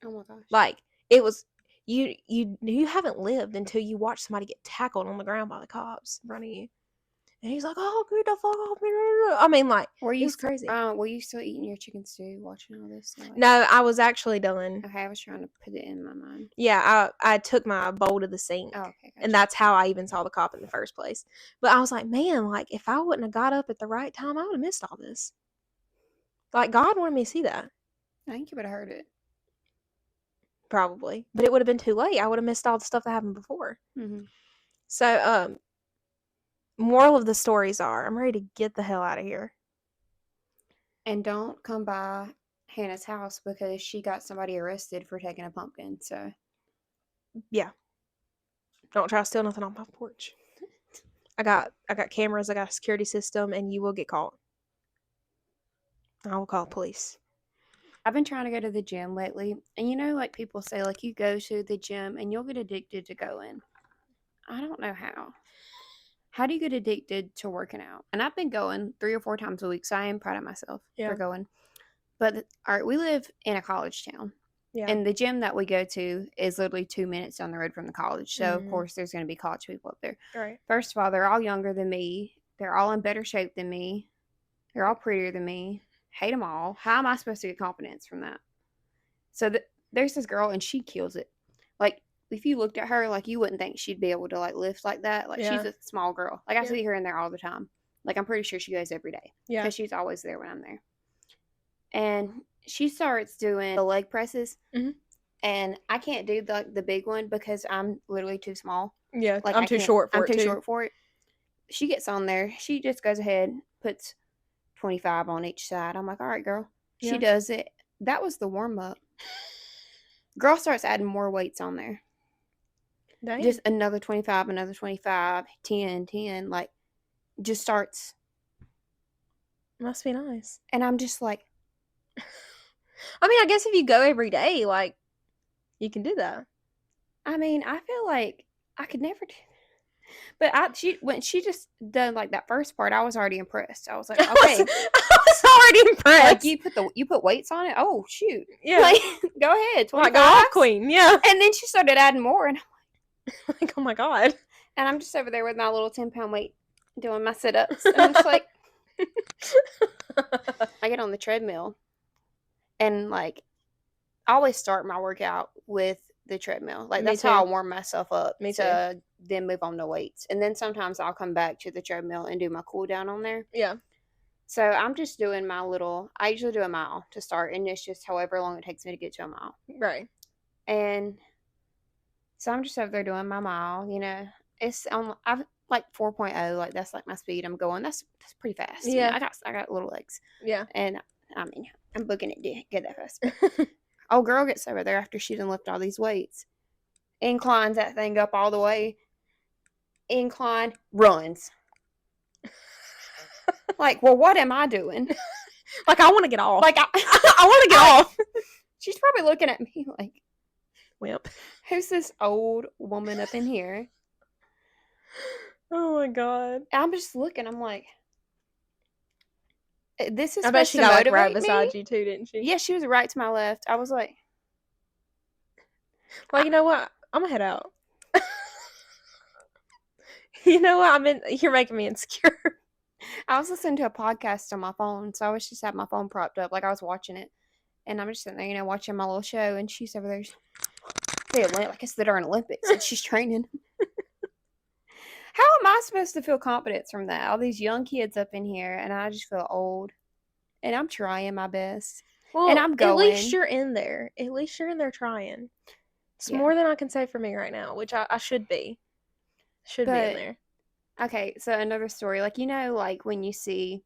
S2: Oh my gosh!
S1: Like, it was. You haven't lived until you watch somebody get tackled on the ground by the cops in front of you. And he's like, oh, get the fuck off me. I mean, like, it was crazy.
S2: Were you still eating your chicken stew watching all this?
S1: Like, no, I was actually done.
S2: Okay, I was trying to put it in my mind.
S1: Yeah, I took my bowl to the sink.
S2: Oh, okay. Gotcha.
S1: And that's how I even saw the cop in the first place. But I was like, man, like, if I wouldn't have got up at the right time, I would have missed all this. Like, God wanted me to see that.
S2: I think you would have heard it.
S1: Probably. But it would have been too late. I would have missed all the stuff that happened before. So, moral of the stories are, I'm ready to get the hell out of here.
S2: And don't come by Hannah's house because she got somebody arrested for taking a pumpkin. So, yeah.
S1: Don't try to steal nothing on my porch. I got cameras, I got a security system, and you will get caught. I will call police. I've been trying to go to the gym lately, and you know, like people say, like you go to the gym and you'll get addicted to going. I don't know how. How do you get addicted to working out? And I've been going 3 or 4 times a week, so I am proud of myself for going. But all right, we live in a college town, and the gym that we go to is literally 2 minutes down the road from the college. So of course, there's going to be college people up there. Right. First of all, they're all younger than me. They're all in better shape than me. They're all prettier than me. Hate them all. How am I supposed to get confidence from that? So there's this girl, and she kills it. Like, if you looked at her, like, you wouldn't think she'd be able to, like, lift like that. Like, she's a small girl. Like, I see her in there all the time. Like, I'm pretty sure she goes every day. Yeah. Because she's always there when I'm there. And she starts doing the leg presses. And I can't do the big one because I'm literally too small. Yeah, like, I'm too short for it. She gets on there. She just goes ahead, puts 25 on each side. I'm like, all right, girl. She does it. That was the warm-up. Girl starts adding more weights on there. Dang. Just another 25, another 25, 10, 10. Like, just starts. Must be nice. And I'm just like. I mean, I guess if you go every day, like, you can do that. I mean, I feel like I could never do that. But when she just done like that first part, I was already impressed. I was like, okay, I was already impressed. Like, you put weights on it. Oh shoot, yeah. Like, go ahead, 25. Like a queen, yeah. And then she started adding more, and I'm like, oh my god. And I'm just over there with my little 10-pound weight, doing my sit-ups, and I'm just like, I get on the treadmill, and like, I always start my workout with the treadmill. Like, that's how I warm myself up to then move on to weights. And then sometimes I'll come back to the treadmill and do my cool down on there. Yeah. So I'm just doing I usually do a mile to start, and it's just however long it takes me to get to a mile. Right. And so I'm just over there doing my mile, you know. I've like 4.0, like that's like my speed I'm going. That's pretty fast. Yeah. You know, I got little legs. Yeah. And I mean, I'm booking it to get that fast.
S2: Old girl gets over there after she done lift all these weights. Inclines that thing up all the way. Incline, runs. Like, well, what am I doing?
S1: Like, I want to get off.
S2: Like,
S1: I want to get off.
S2: She's probably looking at me like,
S1: Wimp.
S2: who's this old woman up in here?
S1: Oh my god.
S2: I'm just looking. I'm like, this is
S1: I bet
S2: supposed
S1: she
S2: to
S1: got like
S2: motivate
S1: right
S2: me?
S1: beside you too, didn't she?
S2: Yeah, she was right to my left. I was like,
S1: you know what? I'm gonna head out. You know what? You're making me insecure.
S2: I was listening to a podcast on my phone, so I was just had my phone propped up, like I was watching it, and I'm just sitting there, watching my little show, and she's over there, like it's the darn Olympics, and she's training. How am I supposed to feel confidence from that? All these young kids up in here, and I just feel old, and I'm trying my best,
S1: Well,
S2: and I'm going.
S1: At least you're in there. At least you're in there trying. It's more than I can say for me right now, which I should be. Should be in there.
S2: Okay, so another story. Like, like when you see...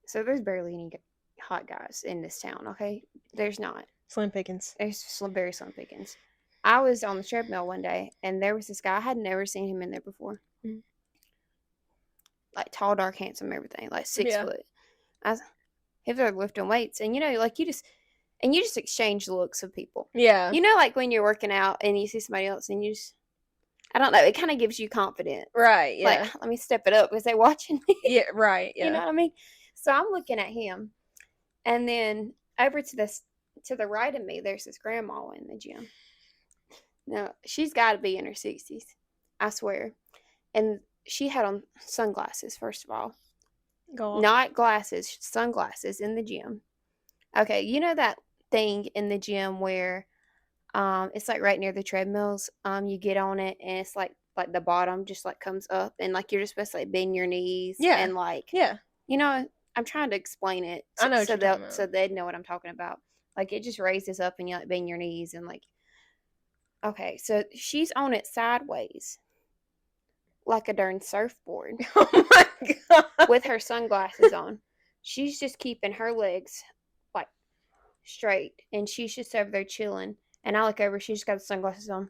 S2: So there's barely any hot guys in this town, okay? There's not.
S1: Slim pickings.
S2: There's very slim pickings. I was on the treadmill one day, and there was this guy. I had never seen him in there before. Mm-hmm. Like, tall, dark, handsome, everything. Like, 6 foot. He was lifting weights. And, like, you just exchange looks with people.
S1: Yeah.
S2: Like when you're working out and you see somebody else and you just... I don't know. It kind of gives you confidence.
S1: Right, yeah.
S2: Like, let me step it up because they're watching me.
S1: Yeah, right, yeah.
S2: You know what I mean? So I'm looking at him. And then over to the right of me, there's this grandma in the gym. Now, she's got to be in her 60s. I swear. And she had on sunglasses, first of all. Not glasses, sunglasses in the gym. Okay, you know that thing in the gym where... it's like right near the treadmills. You get on it and it's like the bottom just like comes up and like you're just supposed to like bend your knees and like I'm trying to explain it
S1: I know
S2: so they'd know what I'm talking about. Like it just raises up and you like bend your knees and like... Okay, so she's on it sideways like a darn surfboard.
S1: Oh my god.
S2: With her sunglasses on. She's just keeping her legs like straight and she's just over there chilling. And I look over, she just got the sunglasses on.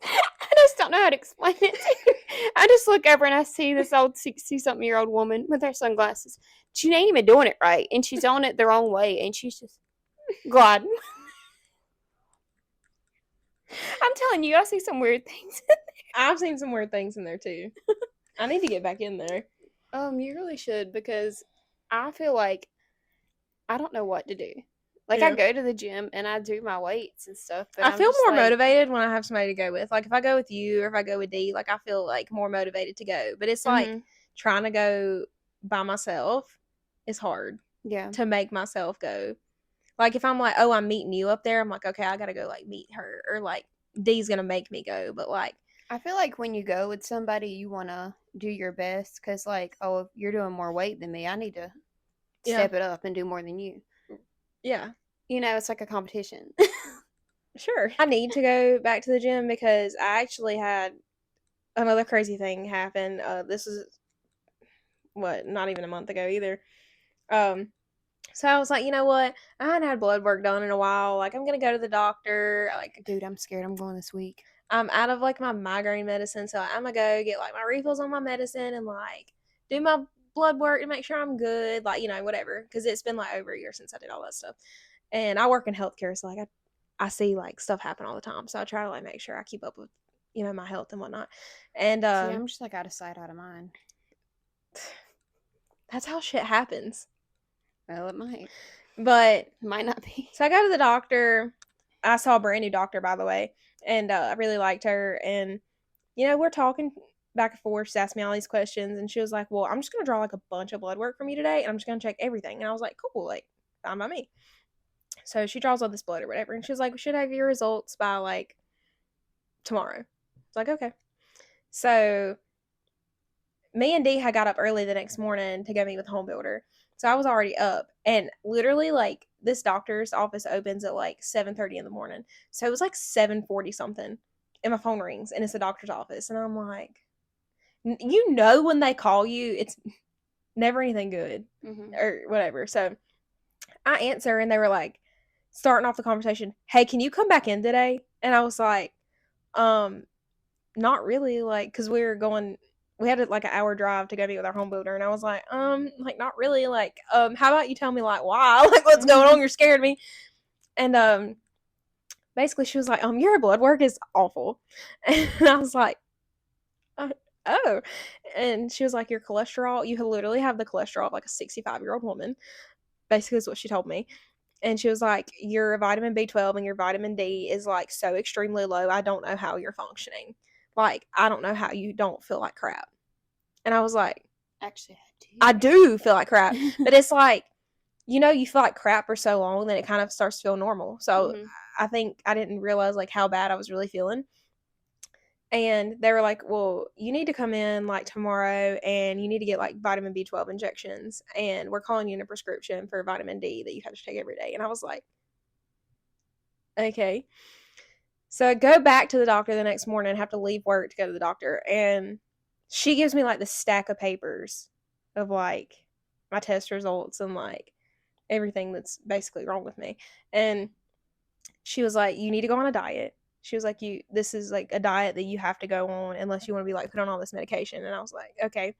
S2: I just don't know how to explain it. I just look over and I see this old 60-something-year-old woman with her sunglasses. She ain't even doing it right. And she's on it the wrong way. And she's just... God. I'm telling you, I see some weird things in there.
S1: I've seen some weird things in there, too. I need to get back in there.
S2: You really should because I feel like I don't know what to do. Like, I go to the gym and I do my weights and stuff. But
S1: I feel more motivated when I have somebody to go with. Like, if I go with you or if I go with Dee, like, I feel, like, more motivated to go. But it's, like, trying to go by myself is hard.
S2: Yeah.
S1: To make myself go. Like, if I'm like, oh, I'm meeting you up there, I'm like, okay, I gotta go, like, meet her. Or, like, Dee's gonna make me go. But, like...
S2: I feel like when you go with somebody, you want to do your best. Because, like, oh, if you're doing more weight than me, I need to... step it up and do more than you.
S1: Yeah.
S2: It's like a competition.
S1: Sure. I need to go back to the gym because I actually had another crazy thing happen. This is not even a month ago either. So I was like, you know what? I hadn't had blood work done in a while. Like, I'm gonna go to the doctor. Like,
S2: dude, I'm scared. I'm going this week.
S1: I'm out of like my migraine medicine, so I'm gonna go get like my refills on my medicine and like do my blood work to make sure I'm good, like, whatever, because it's been like over a year since I did all that stuff. And I work in healthcare, so like I see like stuff happen all the time, so I try to like make sure I keep up with my health and whatnot. And
S2: see, I'm just like out of sight, out of mind.
S1: That's how shit happens.
S2: Well, it might,
S1: but
S2: it might not be.
S1: So I go to the doctor. I saw a brand new doctor, by the way, and I really liked her. And we're talking back and forth. She asked me all these questions, and she was like, well, I'm just going to draw like a bunch of blood work from you today, and I'm just going to check everything. And I was like, cool, like, fine by me. So she draws all this blood or whatever, and she was like, we should have your results by like tomorrow. I was like, okay. So me and Dee had got up early the next morning to go meet with Home Builder. So I was already up, and literally like this doctor's office opens at like 7:30 in the morning. So it was like 7:40 something, and my phone rings, and it's the doctor's office, and I'm like, when they call you, never anything good
S2: Mm-hmm.
S1: or whatever. So I answer, and they were like, starting off the conversation, "Hey, can you come back in today?" And I was like, um, not really, like, because we had like an hour drive to go meet with our home builder, and I was like, not really, like, how about you tell me, like, why? Like, what's going on? You're scaring me. And basically she was like, your blood work is awful. And I was like, uh, oh. And she was like, your cholesterol, you literally have the cholesterol of like a 65-year-old woman. Basically is what she told me. And she was like, your vitamin B12 and your vitamin D is like so extremely low. I don't know how you're functioning. Like, I don't know how you don't feel like crap. And I was like,
S2: Actually,
S1: I do feel like crap.
S2: I
S1: But it's like, you feel like crap for so long, then it kind of starts to feel normal. So
S2: do.
S1: I think I didn't realize like how bad I was really feeling. And they were like, well, you need to come in like tomorrow and you need to get like vitamin B12 injections. And we're calling you in a prescription for vitamin D that you have to take every day. And I was like, okay. So I go back to the doctor the next morning and have to leave work to go to the doctor. And she gives me like the stack of papers of like my test results and like everything that's basically wrong with me. And she was like, you need to go on a diet. She was like, this is like a diet that you have to go on unless you want to be like put on all this medication. And I was like, okay.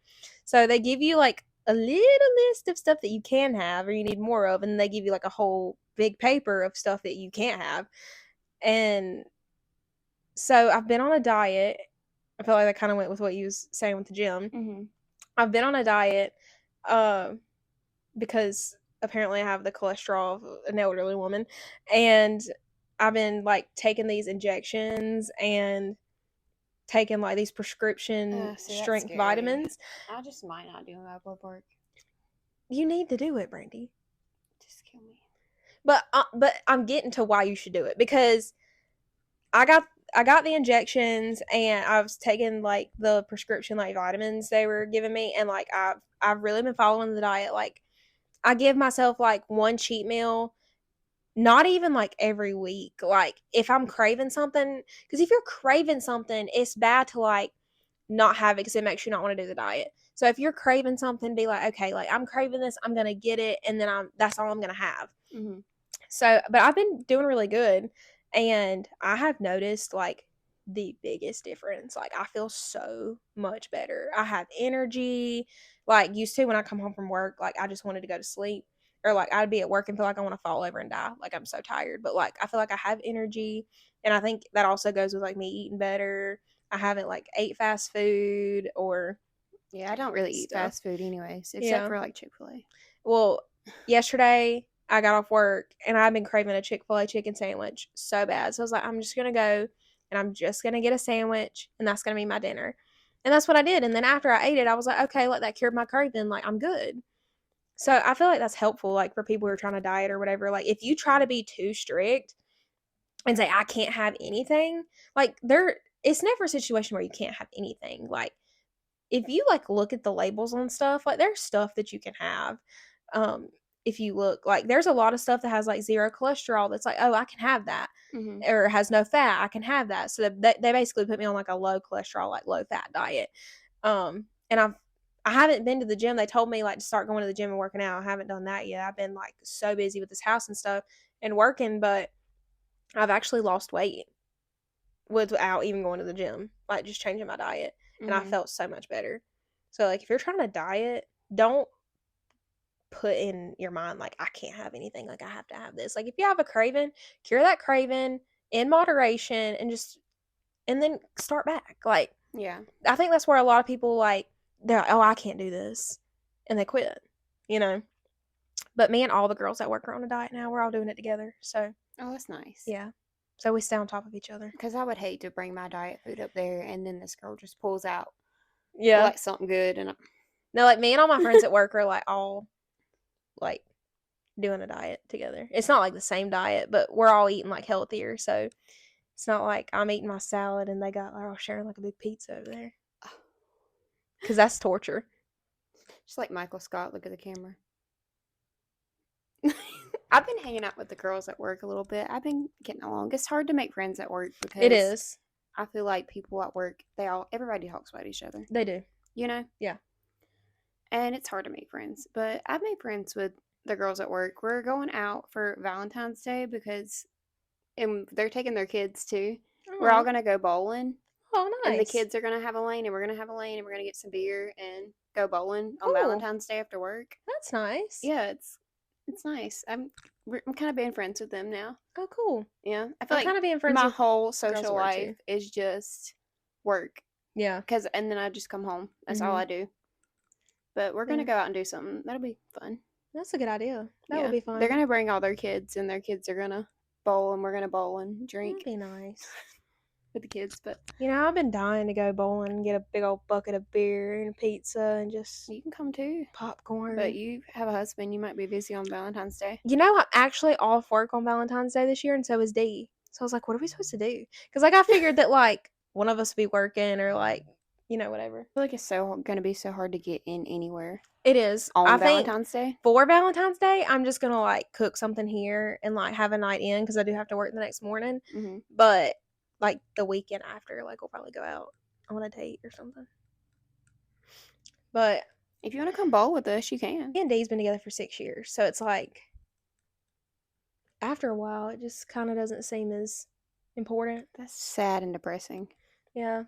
S1: So they give you like a little list of stuff that you can have or you need more of, and they give you like a whole big paper of stuff that you can't have. And so I've been on a diet. I feel like that kind of went with what you was saying with the gym.
S2: Mm-hmm.
S1: I've been on a diet uh, because apparently I have the cholesterol of an elderly woman, and I've been like taking these injections and taking like these prescription
S2: See, that's
S1: strength
S2: scary.
S1: vitamins.
S2: I just might not do my blood work.
S1: You need to do it, Brandy.
S2: Just kill me.
S1: But I'm getting to why you should do it because I got I got the injections and I was taking like the prescription like vitamins they were giving me, and like I've really been following the diet. Like I give myself like one cheat meal, not even like every week. Like if I'm craving something, because if you're craving something, it's bad to like not have it because it makes you not want to do the diet. So if you're craving something, be like, okay, like I'm craving this, I'm gonna get it, and then that's all I'm gonna have.
S2: Mm-hmm.
S1: So, but I've been doing really good, and I have noticed like the biggest difference. Like I feel so much better. I have energy. Like used to when I come home from work, like I just wanted to go to sleep, or like I'd be at work and feel like I want to fall over and die. Like I'm so tired, but like I feel like I have energy, and I think that also goes with like me eating better. I haven't like ate fast food or
S2: Yeah, I don't really eat
S1: stuff.
S2: fast food anyways, except
S1: Yeah.
S2: for like Chick-fil-A.
S1: Well, yesterday I got off work and I've been craving a Chick-fil-A chicken sandwich so bad. So I was like, I'm just going to go and I'm just going to get a sandwich and that's going to be my dinner. And that's what I did. And then after I ate it, I was like, okay, like that cured my craving. Like I'm good. So I feel like that's helpful, like for people who are trying to diet or whatever. Like if you try to be too strict and say, I can't have anything, like it's never a situation where you can't have anything. Like if you like look at the labels on stuff, like there's stuff that you can have. Um, if you look, like there's a lot of stuff that has like zero cholesterol that's like, oh, I can have that,
S2: Mm-hmm.
S1: or has no fat, I can have that. So they basically put me on like a low cholesterol, like low fat diet. And I haven't been to the gym. They told me like to start going to the gym and working out. I haven't done that yet. I've been like so busy with this house and stuff and working, but I've actually lost weight without even going to the gym, like just changing my diet, and I
S2: Mm-hmm.
S1: felt so much better. So like if you're trying to diet, don't put in your mind like I can't have anything, like I have to have this. Like if you have a craving, cure that craving in moderation and then start back. Like
S2: Yeah.
S1: I think that's where a lot of people like they're like, oh, I can't do this, and they quit, you know. But me and all the girls that work are on a diet now. We're all doing it together. So
S2: Oh, that's nice.
S1: yeah, so we stay on top of each other.
S2: Because I would hate to bring my diet food up there and then this girl just pulls out
S1: Yeah.
S2: like something good and
S1: No, like me and all my friends at work are like all like doing a diet together. It's not like the same diet, but we're all eating like healthier. So it's not like I'm eating my salad and they're all sharing like a big pizza over there. Because that's torture.
S2: just like Michael Scott. Look at the camera. I've been hanging out with the girls at work a little bit. I've been getting along. It's hard to make friends at work
S1: It
S2: because
S1: is.
S2: I feel like people at work, everybody talks about each other,
S1: They do.
S2: you know?
S1: Yeah.
S2: and it's hard to make friends. But I've made friends with the girls at work. We're going out for Valentine's Day because and they're taking their kids too. We're all
S1: Oh,
S2: gonna go bowling,
S1: oh,
S2: and the
S1: nice.
S2: kids are gonna have a lane, and we're gonna have a lane, and we're gonna get some beer and go bowling on
S1: Cool.
S2: Valentine's Day after work.
S1: That's nice.
S2: Yeah, it's nice. I'm kind of being friends with them now.
S1: Oh, cool.
S2: Yeah, I feel
S1: I'm
S2: like
S1: kind of being friends
S2: my
S1: with
S2: whole
S1: girls
S2: social
S1: at work
S2: life
S1: too.
S2: is just work,
S1: Yeah.
S2: and then I just come home. That's all
S1: Mhm.
S2: I do. But we're gonna
S1: Yeah.
S2: go out and do something. That'll be fun.
S1: That's a good idea. That would
S2: Yeah,
S1: be
S2: they're
S1: fun.
S2: gonna bring all their kids, and their kids are gonna bowl, and we're gonna bowl and
S1: That'd
S2: drink
S1: be nice.
S2: with the kids. But
S1: You know, I've been dying to go bowling and get a big old bucket of beer and pizza and just
S2: you can come too. But
S1: popcorn.
S2: you have a husband. You might be busy on Valentine's Day.
S1: You know, I'm actually off work on Valentine's Day this year, and so is Dee. So I was like, what are we supposed to do? Because, like, I figured that, like, one of us would be working or, like, whatever.
S2: I feel like it's so gonna be so hard to get in anywhere
S1: It is. I
S2: on
S1: think
S2: Valentine's Day.
S1: for Valentine's Day, I'm just going to, like, cook something here and, like, have a night in because I do have to work the next morning.
S2: Mm-hmm.
S1: But, like, the weekend after, like, we'll probably go out on a date or something. But
S2: If you want to come bowl with us, you can.
S1: me and Dee's been together for 6 years. So it's like, after a while, it just kind of doesn't seem as important.
S2: That's sad and depressing.
S1: Yeah.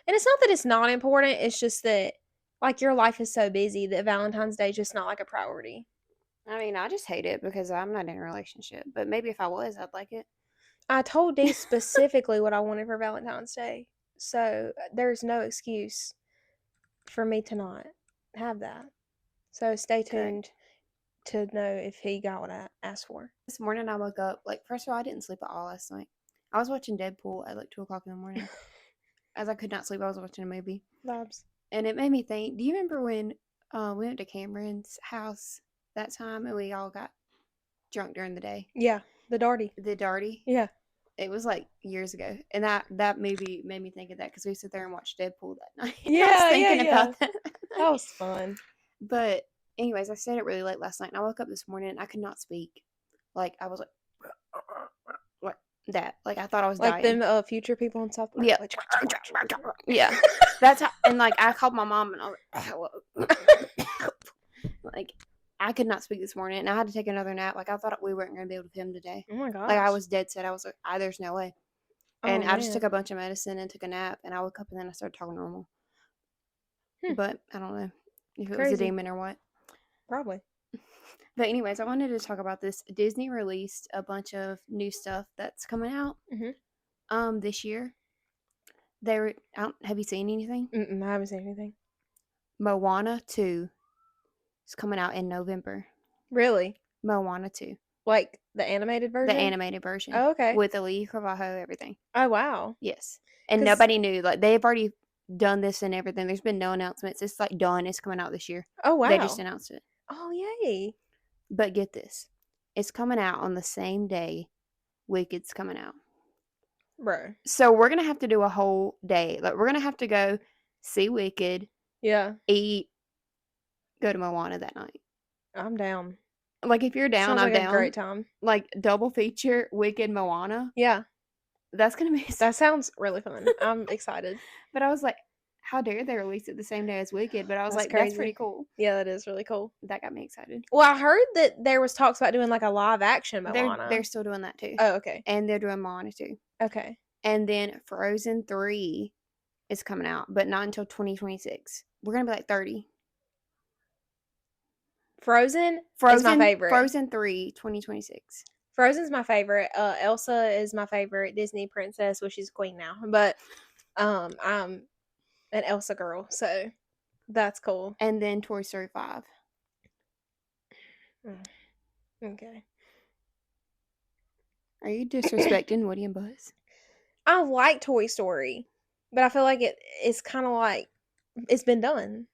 S1: And it's not that it's not important. It's just that, like, your life is so busy that Valentine's Day is just not, like, a priority.
S2: I mean, I just hate it because I'm not in a relationship. But maybe if I was, I'd like it.
S1: I told Dee specifically what I wanted for Valentine's Day. So there's no excuse for me to not have that. So stay tuned to know if he got what I asked for.
S2: This morning I woke up, like, first of all, I didn't sleep at all last night. I was watching Deadpool at like 2 o'clock in the morning. As I could not sleep, I was watching a movie.
S1: Vibes.
S2: And it made me think, do you remember when we went to Cameron's house that time and we all got drunk during the day?
S1: Yeah. The Darty.
S2: The Darty?
S1: Yeah.
S2: It was like years ago. And that movie made me think of that because we sit there and watched Deadpool that night.
S1: Yeah,
S2: I was thinking
S1: yeah,
S2: about that.
S1: That was fun.
S2: But anyways, I stayed up really late last night and I woke up this morning and I could not speak. Like, I was like that. Like, I thought I was
S1: Like
S2: dying.
S1: them future people in South Park.
S2: Yeah.
S1: Like,
S2: Yeah. That's how, and like, I called my mom and I was like, hello. Like, I could not speak this morning and I had to take another nap. Like, I thought we weren't going to be able to film today.
S1: oh my gosh.
S2: Like, I was dead set. I was like, there's no way. And
S1: Oh,
S2: I just
S1: man.
S2: took a bunch of medicine and took a nap and I woke up and then I started talking normal. But I don't know if it was a
S1: Crazy.
S2: demon or what.
S1: Probably.
S2: But anyways, I wanted to talk about this. Disney released a bunch of new stuff that's coming out this year. Have you seen anything?
S1: I haven't seen anything.
S2: Moana 2 is coming out in November.
S1: Really?
S2: Moana 2.
S1: Like the animated version?
S2: The animated version.
S1: Oh, okay.
S2: With Olivia Carvalho, everything.
S1: Oh, wow.
S2: Yes. And nobody knew. Like, they've already done this and everything. There's been no announcements. It's like done. It's coming out this year.
S1: Oh, wow.
S2: They just announced it.
S1: Oh, yay.
S2: But get this. It's coming out on the same day Wicked's coming out.
S1: Bro.
S2: So we're going to have to do a whole day. Like, we're going to have to go see Wicked.
S1: Yeah.
S2: Eat. Go to Moana that night.
S1: I'm down.
S2: Like, if you're down,
S1: Sounds
S2: I'm
S1: like
S2: down.
S1: a great time.
S2: Like, double feature Wicked Moana.
S1: Yeah.
S2: That's going to be...
S1: That sounds really fun. I'm excited.
S2: But I was like, how dare they release it the same day as Wicked? But I was
S1: That's
S2: like,
S1: crazy.
S2: that's pretty cool.
S1: Yeah, that is really cool.
S2: That got me excited.
S1: Well, I heard that there was talks about doing like a live action Moana.
S2: They're still doing that too.
S1: Oh, okay.
S2: And they're doing Moana too.
S1: Okay.
S2: And then Frozen 3 is coming out, but not until 2026. We're going to be like 30.
S1: Frozen is my favorite.
S2: Frozen 3, 2026.
S1: Frozen's my favorite. Elsa is my favorite Disney princess, well, she's queen now. But I'm an Elsa girl, so that's cool.
S2: And then Toy Story 5.
S1: Okay.
S2: Are you disrespecting Woody and Buzz?
S1: I like Toy Story, but I feel like it's kind of like it's been done.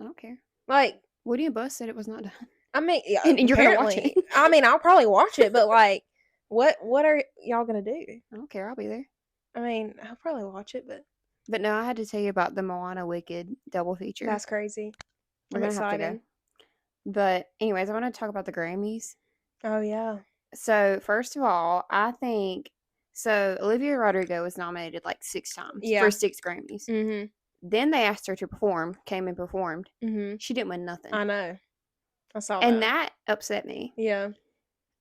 S2: I don't care.
S1: Like,
S2: Woody and Buzz said it was not done.
S1: I mean, yeah,
S2: And you're gonna watch
S1: apparently.
S2: it.
S1: I mean, I'll probably watch it, but like, what are y'all gonna do?
S2: I don't care. I'll be there.
S1: I mean, I'll probably watch it, but
S2: no, I had to tell you about the Moana Wicked double feature.
S1: that's crazy.
S2: We're gonna have to go. But anyways, I want to talk about the Grammys.
S1: Oh yeah.
S2: So first of all, I think Olivia Rodrigo was nominated like 6 times for 6 Grammys.
S1: Mm-hmm.
S2: Then they asked her to perform, came and performed.
S1: Mhm.
S2: She didn't win nothing.
S1: I know. I saw
S2: And
S1: that.
S2: that upset me.
S1: Yeah.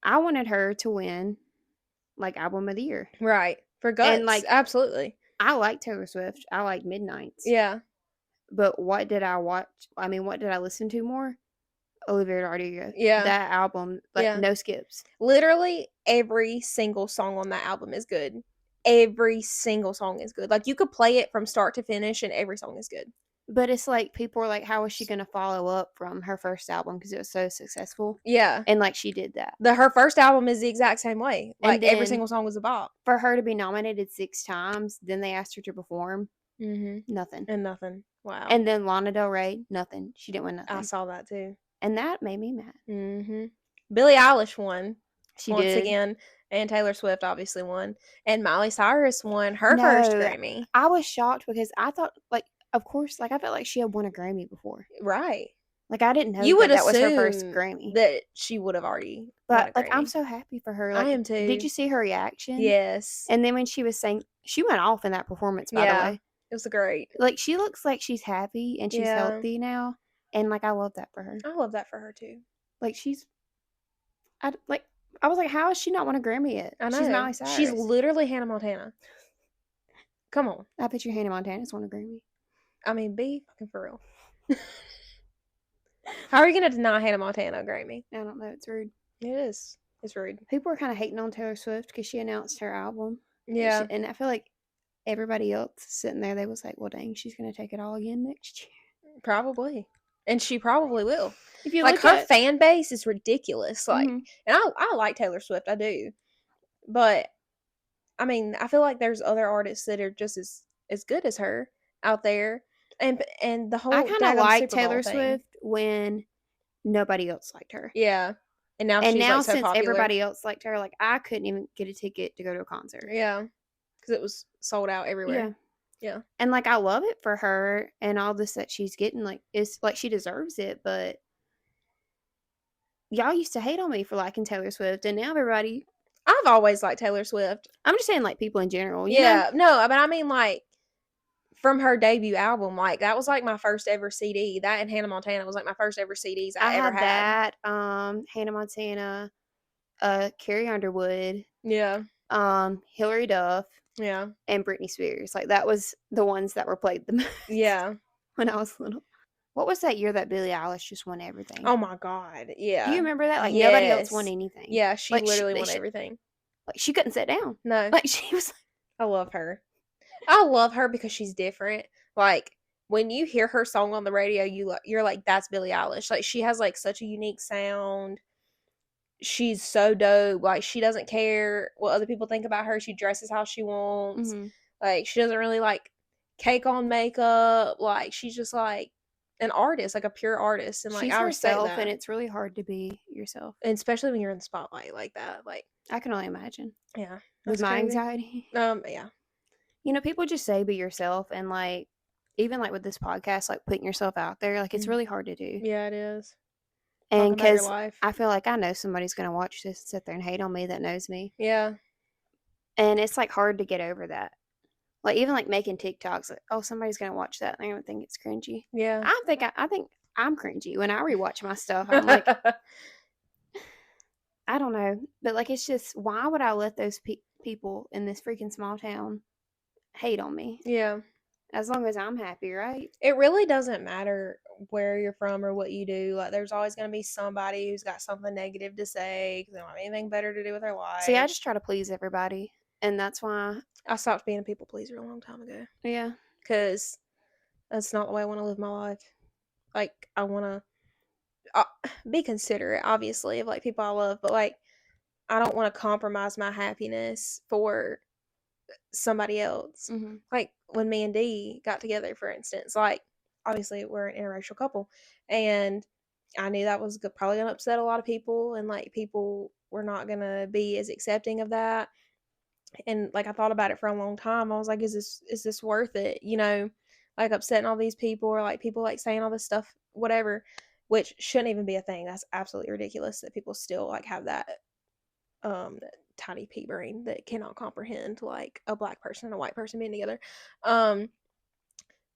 S2: I wanted her to win like album of the year.
S1: Right. For
S2: And
S1: Guts.
S2: like
S1: Absolutely.
S2: I like Taylor Swift. I like Midnights.
S1: Yeah.
S2: But what did I watch? I mean, what did I listen to more? Olivia Rodrigo.
S1: Yeah.
S2: That album, like
S1: Yeah.
S2: no skips.
S1: Literally every single song on that album is good. Every single song is good. Like you could play it from start to finish and every song is good.
S2: But it's like people are like, how is she going to follow up from her first album because it was so successful?
S1: Yeah.
S2: And like she did that.
S1: Her first album is the exact same way. Like
S2: And
S1: every
S2: then
S1: single song was a bop.
S2: for her to be nominated 6 times, then they asked her to perform. Nothing.
S1: And nothing. Wow.
S2: And then Lana Del Rey, nothing. She didn't win nothing.
S1: I saw that too.
S2: And that made me mad.
S1: Billie Eilish won.
S2: She
S1: once
S2: did.
S1: again. And Taylor Swift obviously won. And Miley Cyrus won her first Grammy.
S2: I was shocked because I thought, like, of course, like I felt like she had won a Grammy before.
S1: Right.
S2: Like I didn't know
S1: you would
S2: that was her first Grammy.
S1: That she would have already.
S2: But like I'm so happy for her. Like,
S1: I am too.
S2: Did you see her reaction?
S1: Yes.
S2: And then when she was saying, she went off in that performance. By the way,
S1: it was great.
S2: Like she looks like she's happy and she's healthy now, and like I love that for her.
S1: I love that for her too.
S2: Like I was like, how has she not won a Grammy yet?
S1: I know.
S2: She's Miley Cyrus.
S1: She's literally Hannah Montana. Come on.
S2: I bet you Hannah Montana's won a Grammy.
S1: I mean, be fucking for real. How are you going to deny Hannah Montana a Grammy?
S2: I don't know. It's rude.
S1: It is. It's rude.
S2: People are kind of hating on Taylor Swift because she announced her album.
S1: Yeah.
S2: And I feel like everybody else sitting there, they was like, well, dang, she's going to take it all again next year.
S1: Probably. And she probably will.
S2: If you
S1: like her fan base is ridiculous. Like, and I like Taylor Swift, I do. But I mean, I feel like there's other artists that are just as good as her out there. And the whole
S2: I kind of like Taylor Swift when nobody else liked her.
S1: Yeah. And now she's like so
S2: since
S1: popular.
S2: Everybody else liked her, like I couldn't even get a ticket to go to a concert.
S1: Yeah. Because it was sold out everywhere.
S2: Yeah. And like I love it for her and all this that she's getting. Like it's like she deserves it, but y'all used to hate on me for liking Taylor Swift, and now everybody.
S1: I've always liked Taylor Swift.
S2: I'm just saying, like people in general.
S1: You know? No, but I mean, like from her debut album, like that was like my first ever CD. That and Hannah Montana was like my first ever CDs I ever had.
S2: That Hannah Montana, Carrie Underwood, Hilary Duff, and Britney Spears. Like that was the ones that were played the most.
S1: Yeah,
S2: when I was little. What was that year that Billie Eilish just won everything?
S1: Oh my god, yeah.
S2: Do you remember that? Like nobody else won anything.
S1: Yeah, she like, literally won everything.
S2: Like she couldn't sit down.
S1: No,
S2: like she was.
S1: I love her. I love her because she's different. Like when you hear her song on the radio, you're like, that's Billie Eilish. Like she has like such a unique sound. She's so dope. Like she doesn't care what other people think about her. She dresses how she wants. Like she doesn't really like cake on makeup. Like she's just like an artist, like a pure artist, and like
S2: she's
S1: I respect
S2: herself,
S1: that.
S2: And it's really hard to be yourself,
S1: and especially when you're in the spotlight like that. Like
S2: I can only imagine.
S1: Yeah,
S2: with my anxiety.
S1: Yeah.
S2: You know, people just say be yourself, and like even like with this podcast, like putting yourself out there, like it's really hard to do.
S1: Yeah, it is.
S2: And because I feel like I know somebody's gonna watch this and sit there and hate on me that knows me.
S1: Yeah.
S2: And it's like hard to get over that. Like even like making TikToks, like, oh, somebody's gonna watch that and I don't think it's cringy.
S1: Yeah.
S2: I think I'm cringy when I rewatch my stuff. I'm like, I don't know, but like it's just why would I let those people in this freaking small town hate on me?
S1: Yeah.
S2: As long as I'm happy, right?
S1: It really doesn't matter where you're from or what you do. Like there's always going to be somebody who's got something negative to say because they don't have anything better to do with their life.
S2: See, I just try to please everybody. And that's why
S1: I stopped being a people pleaser a long time ago.
S2: Yeah.
S1: Because that's not the way I want to live my life. Like, I want to be considerate, obviously, of, like, people I love. But, like, I don't want to compromise my happiness for somebody else.
S2: Mm-hmm.
S1: Like, when me and Dee got together, for instance. Like, obviously, we're an interracial couple. And I knew that was probably going to upset a lot of people. And, like, people were not going to be as accepting of that. And like I thought about it for a long time. I was like, is this worth it? You know, like upsetting all these people or like people like saying all this stuff, whatever, which shouldn't even be a thing. That's absolutely ridiculous that people still like have that tiny pea brain that cannot comprehend like a black person and a white person being together.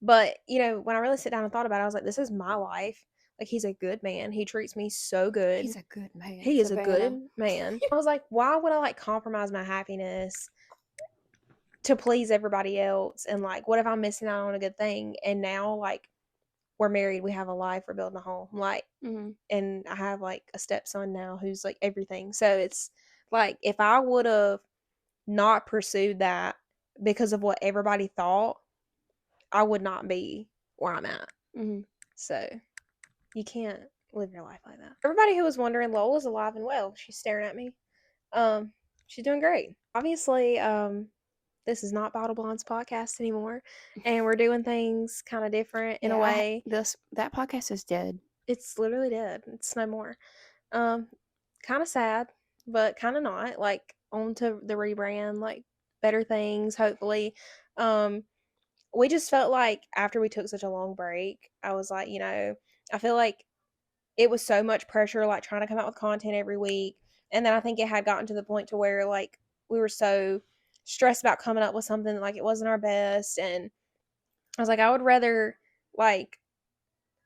S1: But, when I really sit down and thought about it, I was like, this is my life. Like, he's a good man. He treats me so good.
S2: He's a good man,
S1: He is a
S2: Savannah.
S1: good man. I was like, why would I, like, compromise my happiness to please everybody else? And, like, what if I'm missing out on a good thing? And now, like, we're married, we have a life, we're building a home. Like,
S2: Mm-hmm.
S1: and I have, like, a stepson now who's, like, everything. So it's like, if I would have not pursued that because of what everybody thought, I would not be where I'm at.
S2: Mm-hmm.
S1: So you can't live your life like that. Everybody who was wondering, Lola's alive and well. She's staring at me. She's doing great. Obviously, this is not Bottle Blondes podcast anymore, and we're doing things kind of different in a
S2: Yeah,
S1: way.
S2: that podcast is dead.
S1: It's literally dead. It's no more. Kind of sad, but kind of not. Like, on to the rebrand, like, better things, hopefully. We just felt like after we took such a long break, I was like, I feel like it was so much pressure, like, trying to come out with content every week. And then I think it had gotten to the point to where, like, we were so stressed about coming up with something that, like, it wasn't our best. And I was like, I would rather, like,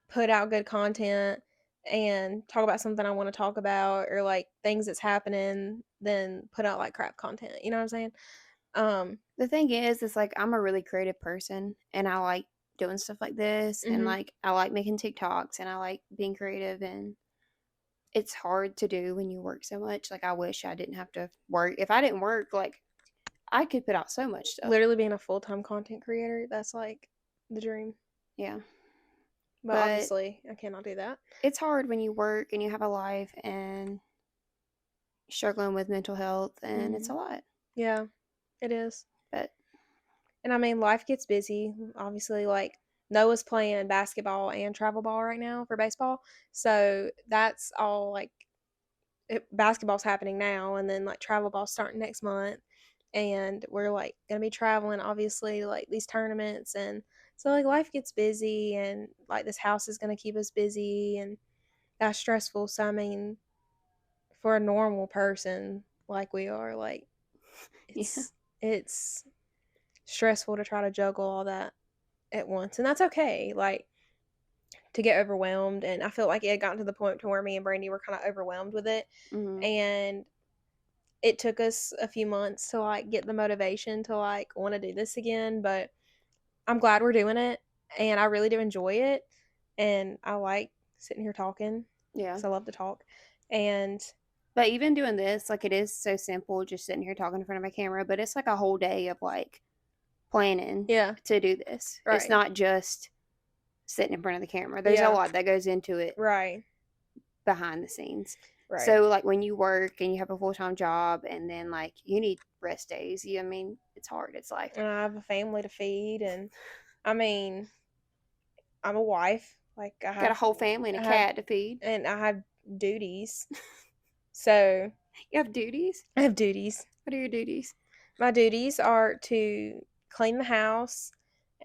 S1: put out good content and talk about something I want to talk about, or, like, things that's happening, than put out, like, crap content. You know what I'm saying?
S2: The thing is like I'm a really creative person, and I like doing stuff like this, and
S1: Mhm.
S2: like I like making TikToks, and I like being creative, and it's hard to do when you work so much. Like I wish I didn't have to work. If I didn't work, like I could put out so much stuff.
S1: Literally being a full-time content creator, that's, like, the dream.
S2: Yeah.
S1: But
S2: But
S1: obviously, I cannot do that.
S2: it's hard when you work and you have a life and struggling with mental health, and it's a lot.
S1: Yeah, it is.
S2: But
S1: And I mean, life gets busy. Obviously, like, Noah's playing basketball and travel ball right now for baseball. So that's all, like, basketball's happening now, and then, like, travel ball's starting next month. And we're, like, going to be traveling, obviously, like, these tournaments. And so, like, life gets busy, and, like, this house is going to keep us busy, and that's stressful. So, I mean, for a normal person like we are, like,
S2: yeah.
S1: it's stressful to try to juggle all that at once, and that's okay. Like, to get overwhelmed, and I feel like it had gotten to the point to where me and Brandy were kind of overwhelmed with it,
S2: Mm-hmm.
S1: and it took us a few months to, like, get the motivation to, like, want to do this again. But I'm glad we're doing it, and I really do enjoy it, and I like sitting here talking
S2: Yeah.
S1: because I love to talk. And
S2: But even doing this, like it is so simple, just sitting here talking in front of my camera, but it's like a whole day of like planning
S1: yeah,
S2: to do this. It's
S1: right,
S2: not just sitting in front of the camera. There's a
S1: yeah,
S2: lot that goes into it
S1: right,
S2: behind the scenes.
S1: right.
S2: So like when you work and you have a full-time job, and then like you need rest days. I mean, it's hard. It's life.
S1: And I have a family to feed, and I mean, I'm a wife. Like,
S2: Got a whole family and a cat to feed.
S1: and I have duties. So
S2: You have duties?
S1: I have duties.
S2: What are your duties?
S1: My duties are to clean the house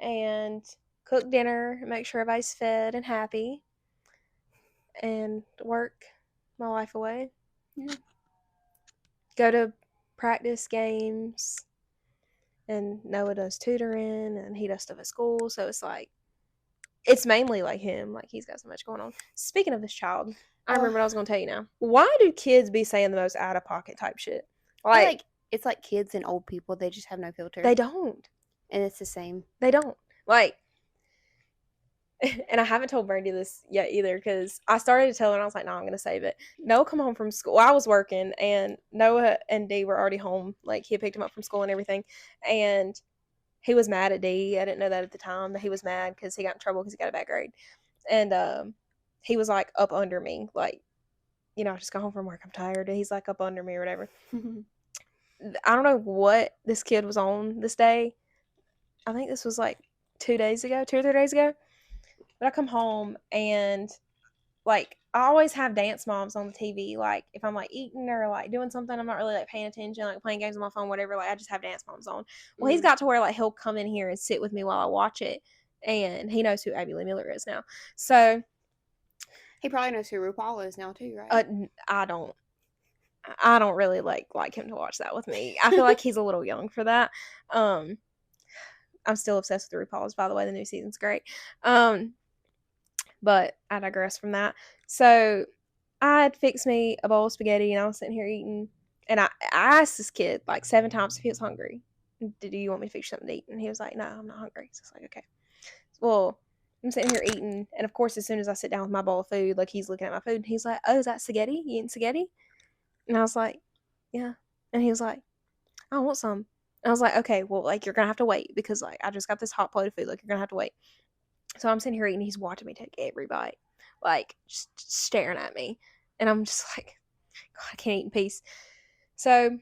S1: and cook dinner, make sure everybody's fed and happy, and work my life away.
S2: Yeah.
S1: Go to practice games, and Noah does tutoring, and he does stuff at school. So it's like, it's mainly like him. Like, he's got so much going on. Speaking of this child, I remember what I was going to tell you now. Why do kids be saying the most out of pocket type shit?
S2: Like it's like kids and old people. They just have no filter.
S1: They don't.
S2: And it's the same.
S1: They don't. Like, and I haven't told Brandy this yet either, because I started to tell her, and I was like, no, I'm going to save it. Noah come home from school. I was working, and Noah and Dee were already home. Like, he had picked him up from school and everything. And he was mad at Dee. I didn't know that at the time, that he was mad because he got in trouble because he got a bad grade. And he was, like, up under me. Like, I just got home from work. I'm tired. And he's, like, up under me or whatever. I don't know what this kid was on this day. I think this was, like, 2 or 3 days ago. But I come home, and, like, I always have dance moms on the TV. Like, if I'm, like, eating or, like, doing something, I'm not really, like, paying attention, like, playing games on my phone, whatever. Like, I just have dance moms on. Well, he's got to where, like, he'll come in here and sit with me while I watch it. And he knows who Abby Lee Miller is now. So
S2: he probably knows who RuPaul is now too, right?
S1: I don't really like him to watch that with me. I feel like he's a little young for that. I'm still obsessed with RuPaul's, by the way. The new season's great. But I digress from that. So I had fixed me a bowl of spaghetti, and I was sitting here eating. And I asked this kid like 7 times if he was hungry. Do you want me to fix you something to eat? And he was like, no, I'm not hungry. So it's like, okay. Well, I'm sitting here eating, and of course, as soon as I sit down with my bowl of food, like he's looking at my food, and he's like, "Oh, is that spaghetti? You eating spaghetti?" And I was like, "Yeah." And he was like, "I want some." And I was like, "Okay, well, like you're gonna have to wait because like I just got this hot plate of food. Like you're gonna have to wait." So I'm sitting here eating. He's watching me take every bite, like just staring at me, and I'm just like, God, I can't eat in peace. So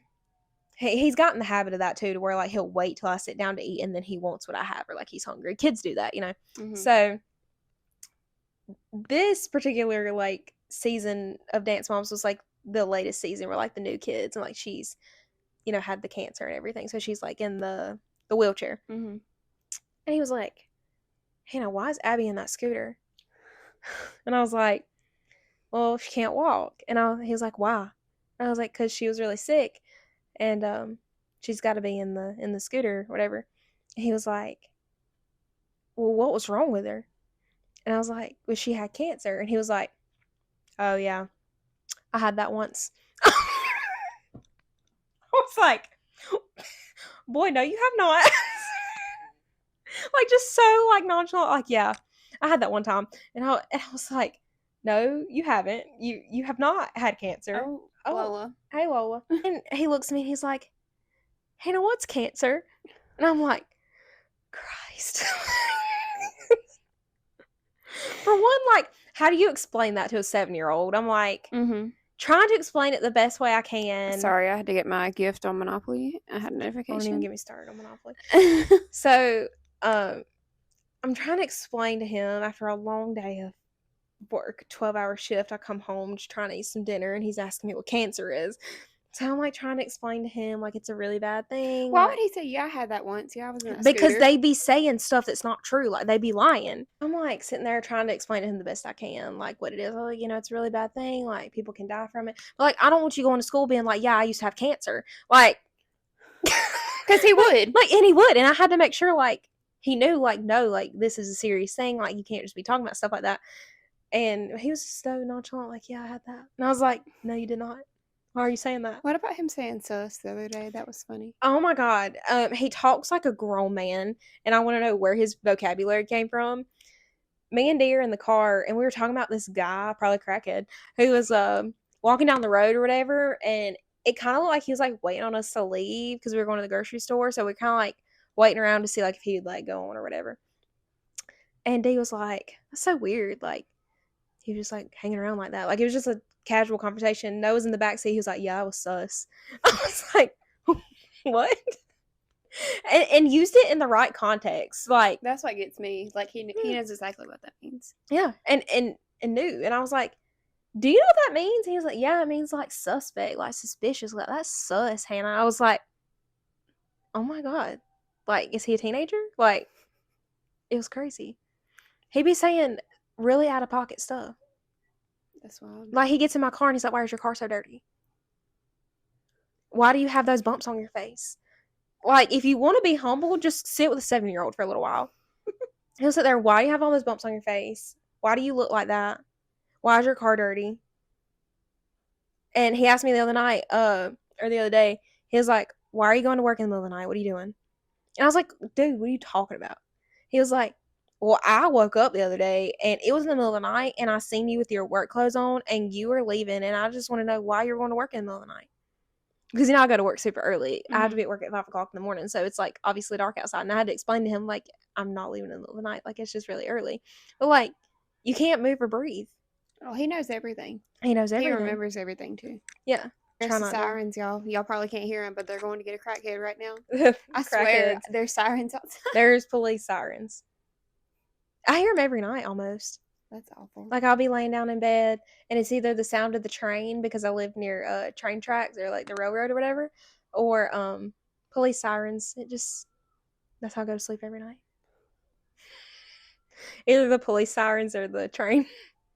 S1: he's gotten the habit of that too, to where like he'll wait till I sit down to eat, and then he wants what I have, or like he's hungry. Kids do that, you know.
S2: Mm-hmm.
S1: So this particular like season of Dance Moms was like the latest season where like the new kids, and like she's, you know, had the cancer and everything, so she's like in the wheelchair.
S2: Mm-hmm.
S1: And he was like, "Hannah, why is Abby in that scooter?" And I was like, "Well, she can't walk." And he was like, "Why?" And I was like, "Because she was really sick, and she's got to be in the scooter, whatever." And he was like, "Well, what was wrong with her?" And I was like, "Well, she had cancer." And he was like, "Oh yeah, I had that once." I was like, "Boy, no, you have not." Like just so like nonchalant, like, "Yeah, I had that one time." And I was like, "No, you haven't. You have not had cancer."
S2: Oh,
S1: Oh,
S2: Lola.
S1: hey Lola. And he looks at me and he's like, "Hannah, what's cancer?" And I'm like, Christ. For one, like, how do you explain that to a 7-year-old? I'm like,
S2: Mm-hmm.
S1: trying to explain it the best way I can.
S2: Sorry, I had to get my gift on Monopoly. I had a notification.
S1: Don't even get me started on Monopoly. So, I'm trying to explain to him after a long day of work, 12-hour shift, I come home just trying to eat some dinner, and he's asking me what cancer is. So I'm like trying to explain to him like it's a really bad thing.
S2: Why
S1: like,
S2: would he say, "Yeah, I had that once. Yeah, I was in that
S1: because
S2: scooter"?
S1: they be saying stuff that's not true, like they be lying. I'm like sitting there trying to explain to him the best I can, like what it is. Oh, you know, it's a really bad thing, like people can die from it. But like I don't want you going to school being like, "Yeah, I used to have cancer," like
S2: Because he would.
S1: like, and he would. And I had to make sure like he knew, like, no, like this is a serious thing, like you can't just be talking about stuff like that. And he was just so nonchalant, like, "Yeah, I had that." And I was like, "No, you did not. Why are you saying that?"
S2: What about him saying sus the other day? That was funny.
S1: Oh my God. He talks like a grown man, and I want to know where his vocabulary came from. Me and Dee are in the car, and we were talking about this guy, probably crackhead, who was walking down the road or whatever, and it kind of looked like he was like waiting on us to leave because we were going to the grocery store. So we're kind of like waiting around to see like if he'd like go on or whatever. And Dee was like, "That's so weird. Like he was just like hanging around like that. Like it was just a casual conversation." Noah was in the backseat. He was like, "Yeah, I was sus." I was like, "What?" And used it in the right context. Like,
S2: That's what gets me. Like he knows exactly what that means.
S1: yeah, and knew. And I was like, "Do you know what that means?" And he was like, "Yeah, it means like suspect, like suspicious. Like that's sus, Hannah." I was like, "Oh my God. Like, is he a teenager?" Like, it was crazy. He'd be saying really out of pocket stuff.
S2: That's wild.
S1: Like he gets in my car and he's like, "Why is your car so dirty? Why do you have those bumps on your face?" Like, if you want to be humble, just sit with a 7-year-old for a little while. He'll sit there, "Why do you have all those bumps on your face? Why do you look like that? Why is your car dirty?" And he asked me the other night, or the other day, he was like, "Why are you going to work in the middle of the night? What are you doing?" And I was like, "Dude, what are you talking about?" He was like, "Well, I woke up the other day and it was in the middle of the night and I seen you with your work clothes on and you were leaving, and I just want to know why you're going to work in the middle of the night." Because, you know, I go to work super early. I have to be at work at 5 o'clock in the morning. So it's like obviously dark outside. And I had to explain to him, like, I'm not leaving in the middle of the night. Like, it's just really early. But like, you can't move or breathe.
S2: Oh, he knows everything.
S1: He knows everything.
S2: He remembers everything too.
S1: Yeah.
S2: There's
S1: Try
S2: the
S1: not to.
S2: sirens, y'all. Y'all probably can't hear them, but they're going to get a crackhead right now. I swear,
S1: Crackheads.
S2: there's sirens outside.
S1: There's police sirens. I hear them every night almost.
S2: That's awful.
S1: Like, I'll be laying down in bed and it's either the sound of the train, because I live near train tracks or like the railroad or whatever, or police sirens. That's how I go to sleep every night. Either the police sirens or the train.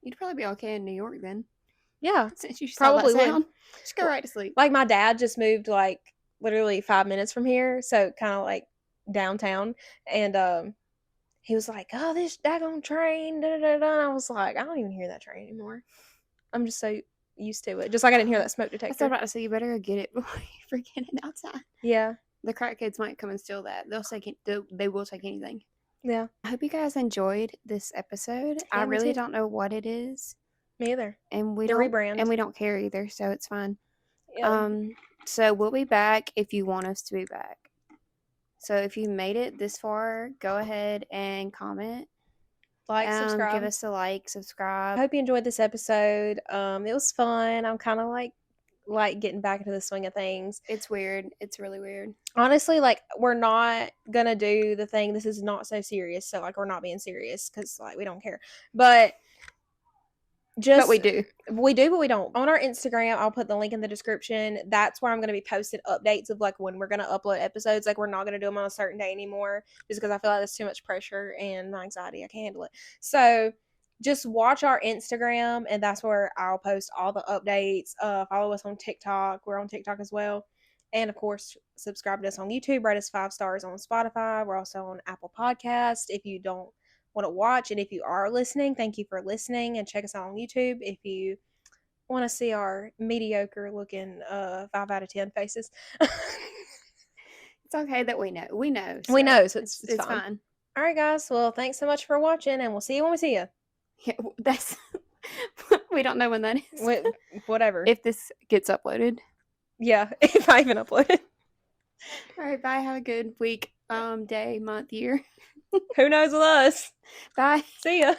S2: You'd probably be okay in New York then.
S1: Yeah,
S2: Since you saw
S1: probably
S2: that sound.
S1: would.
S2: Just go right to sleep.
S1: Like, my dad just moved like literally 5 minutes from here, so kind of like downtown, and he was like, "Oh, this daggone train!" Da, da, da, da. I was like, "I don't even hear that train anymore. I'm just so used to it. Just like I didn't hear that smoke
S2: I was
S1: detector."
S2: about to say, you better go get it before you forget it outside.
S1: Yeah,
S2: The crackheads might come and steal that. They will take anything.
S1: yeah,
S2: I hope you guys enjoyed this episode. I
S1: yeah. Me
S2: really
S1: too.
S2: don't know what it is,
S1: Me either.
S2: and
S1: The rebrand.
S2: we don't care either, so it's fine.
S1: Yeah.
S2: So we'll be back if you want us to be back. So if you made it this far, go ahead and comment.
S1: Like, subscribe.
S2: Give us a like,
S1: I
S2: subscribe.
S1: hope you enjoyed this episode. It was fun. I'm kind of like getting back into the swing of things.
S2: It's weird. It's really weird.
S1: Honestly, like, we're not gonna do the thing. This is not so serious. So like, we're not being serious because like we don't care. But just
S2: But we do.
S1: We do, but we don't. On our Instagram, I'll put the link in the description. That's where I'm going to be posting updates of like when we're going to upload episodes. Like, we're not going to do them on a certain day anymore just because I feel like that's too much pressure and my anxiety. I can't handle it. So just watch our Instagram, and that's where I'll post all the updates. Follow us on TikTok. We're on TikTok as well. And of course, subscribe to us on YouTube. Rate us 5 stars on Spotify. We're also on Apple Podcast. If you don't want to watch, and if you are listening, thank you for listening, and check us out on YouTube if you want to see our mediocre looking 5 out of 10 faces.
S2: It's okay that we know. We know.
S1: We know, so it's
S2: fine.
S1: All right, guys. Well, thanks so much for watching, and we'll see you when we see you.
S2: Yeah, that's we don't know when that is.
S1: Whatever.
S2: If this gets uploaded.
S1: Yeah, if I even upload it.
S2: All right, bye. Have a good week, day, month, year.
S1: Who knows with us?
S2: Bye.
S1: See ya.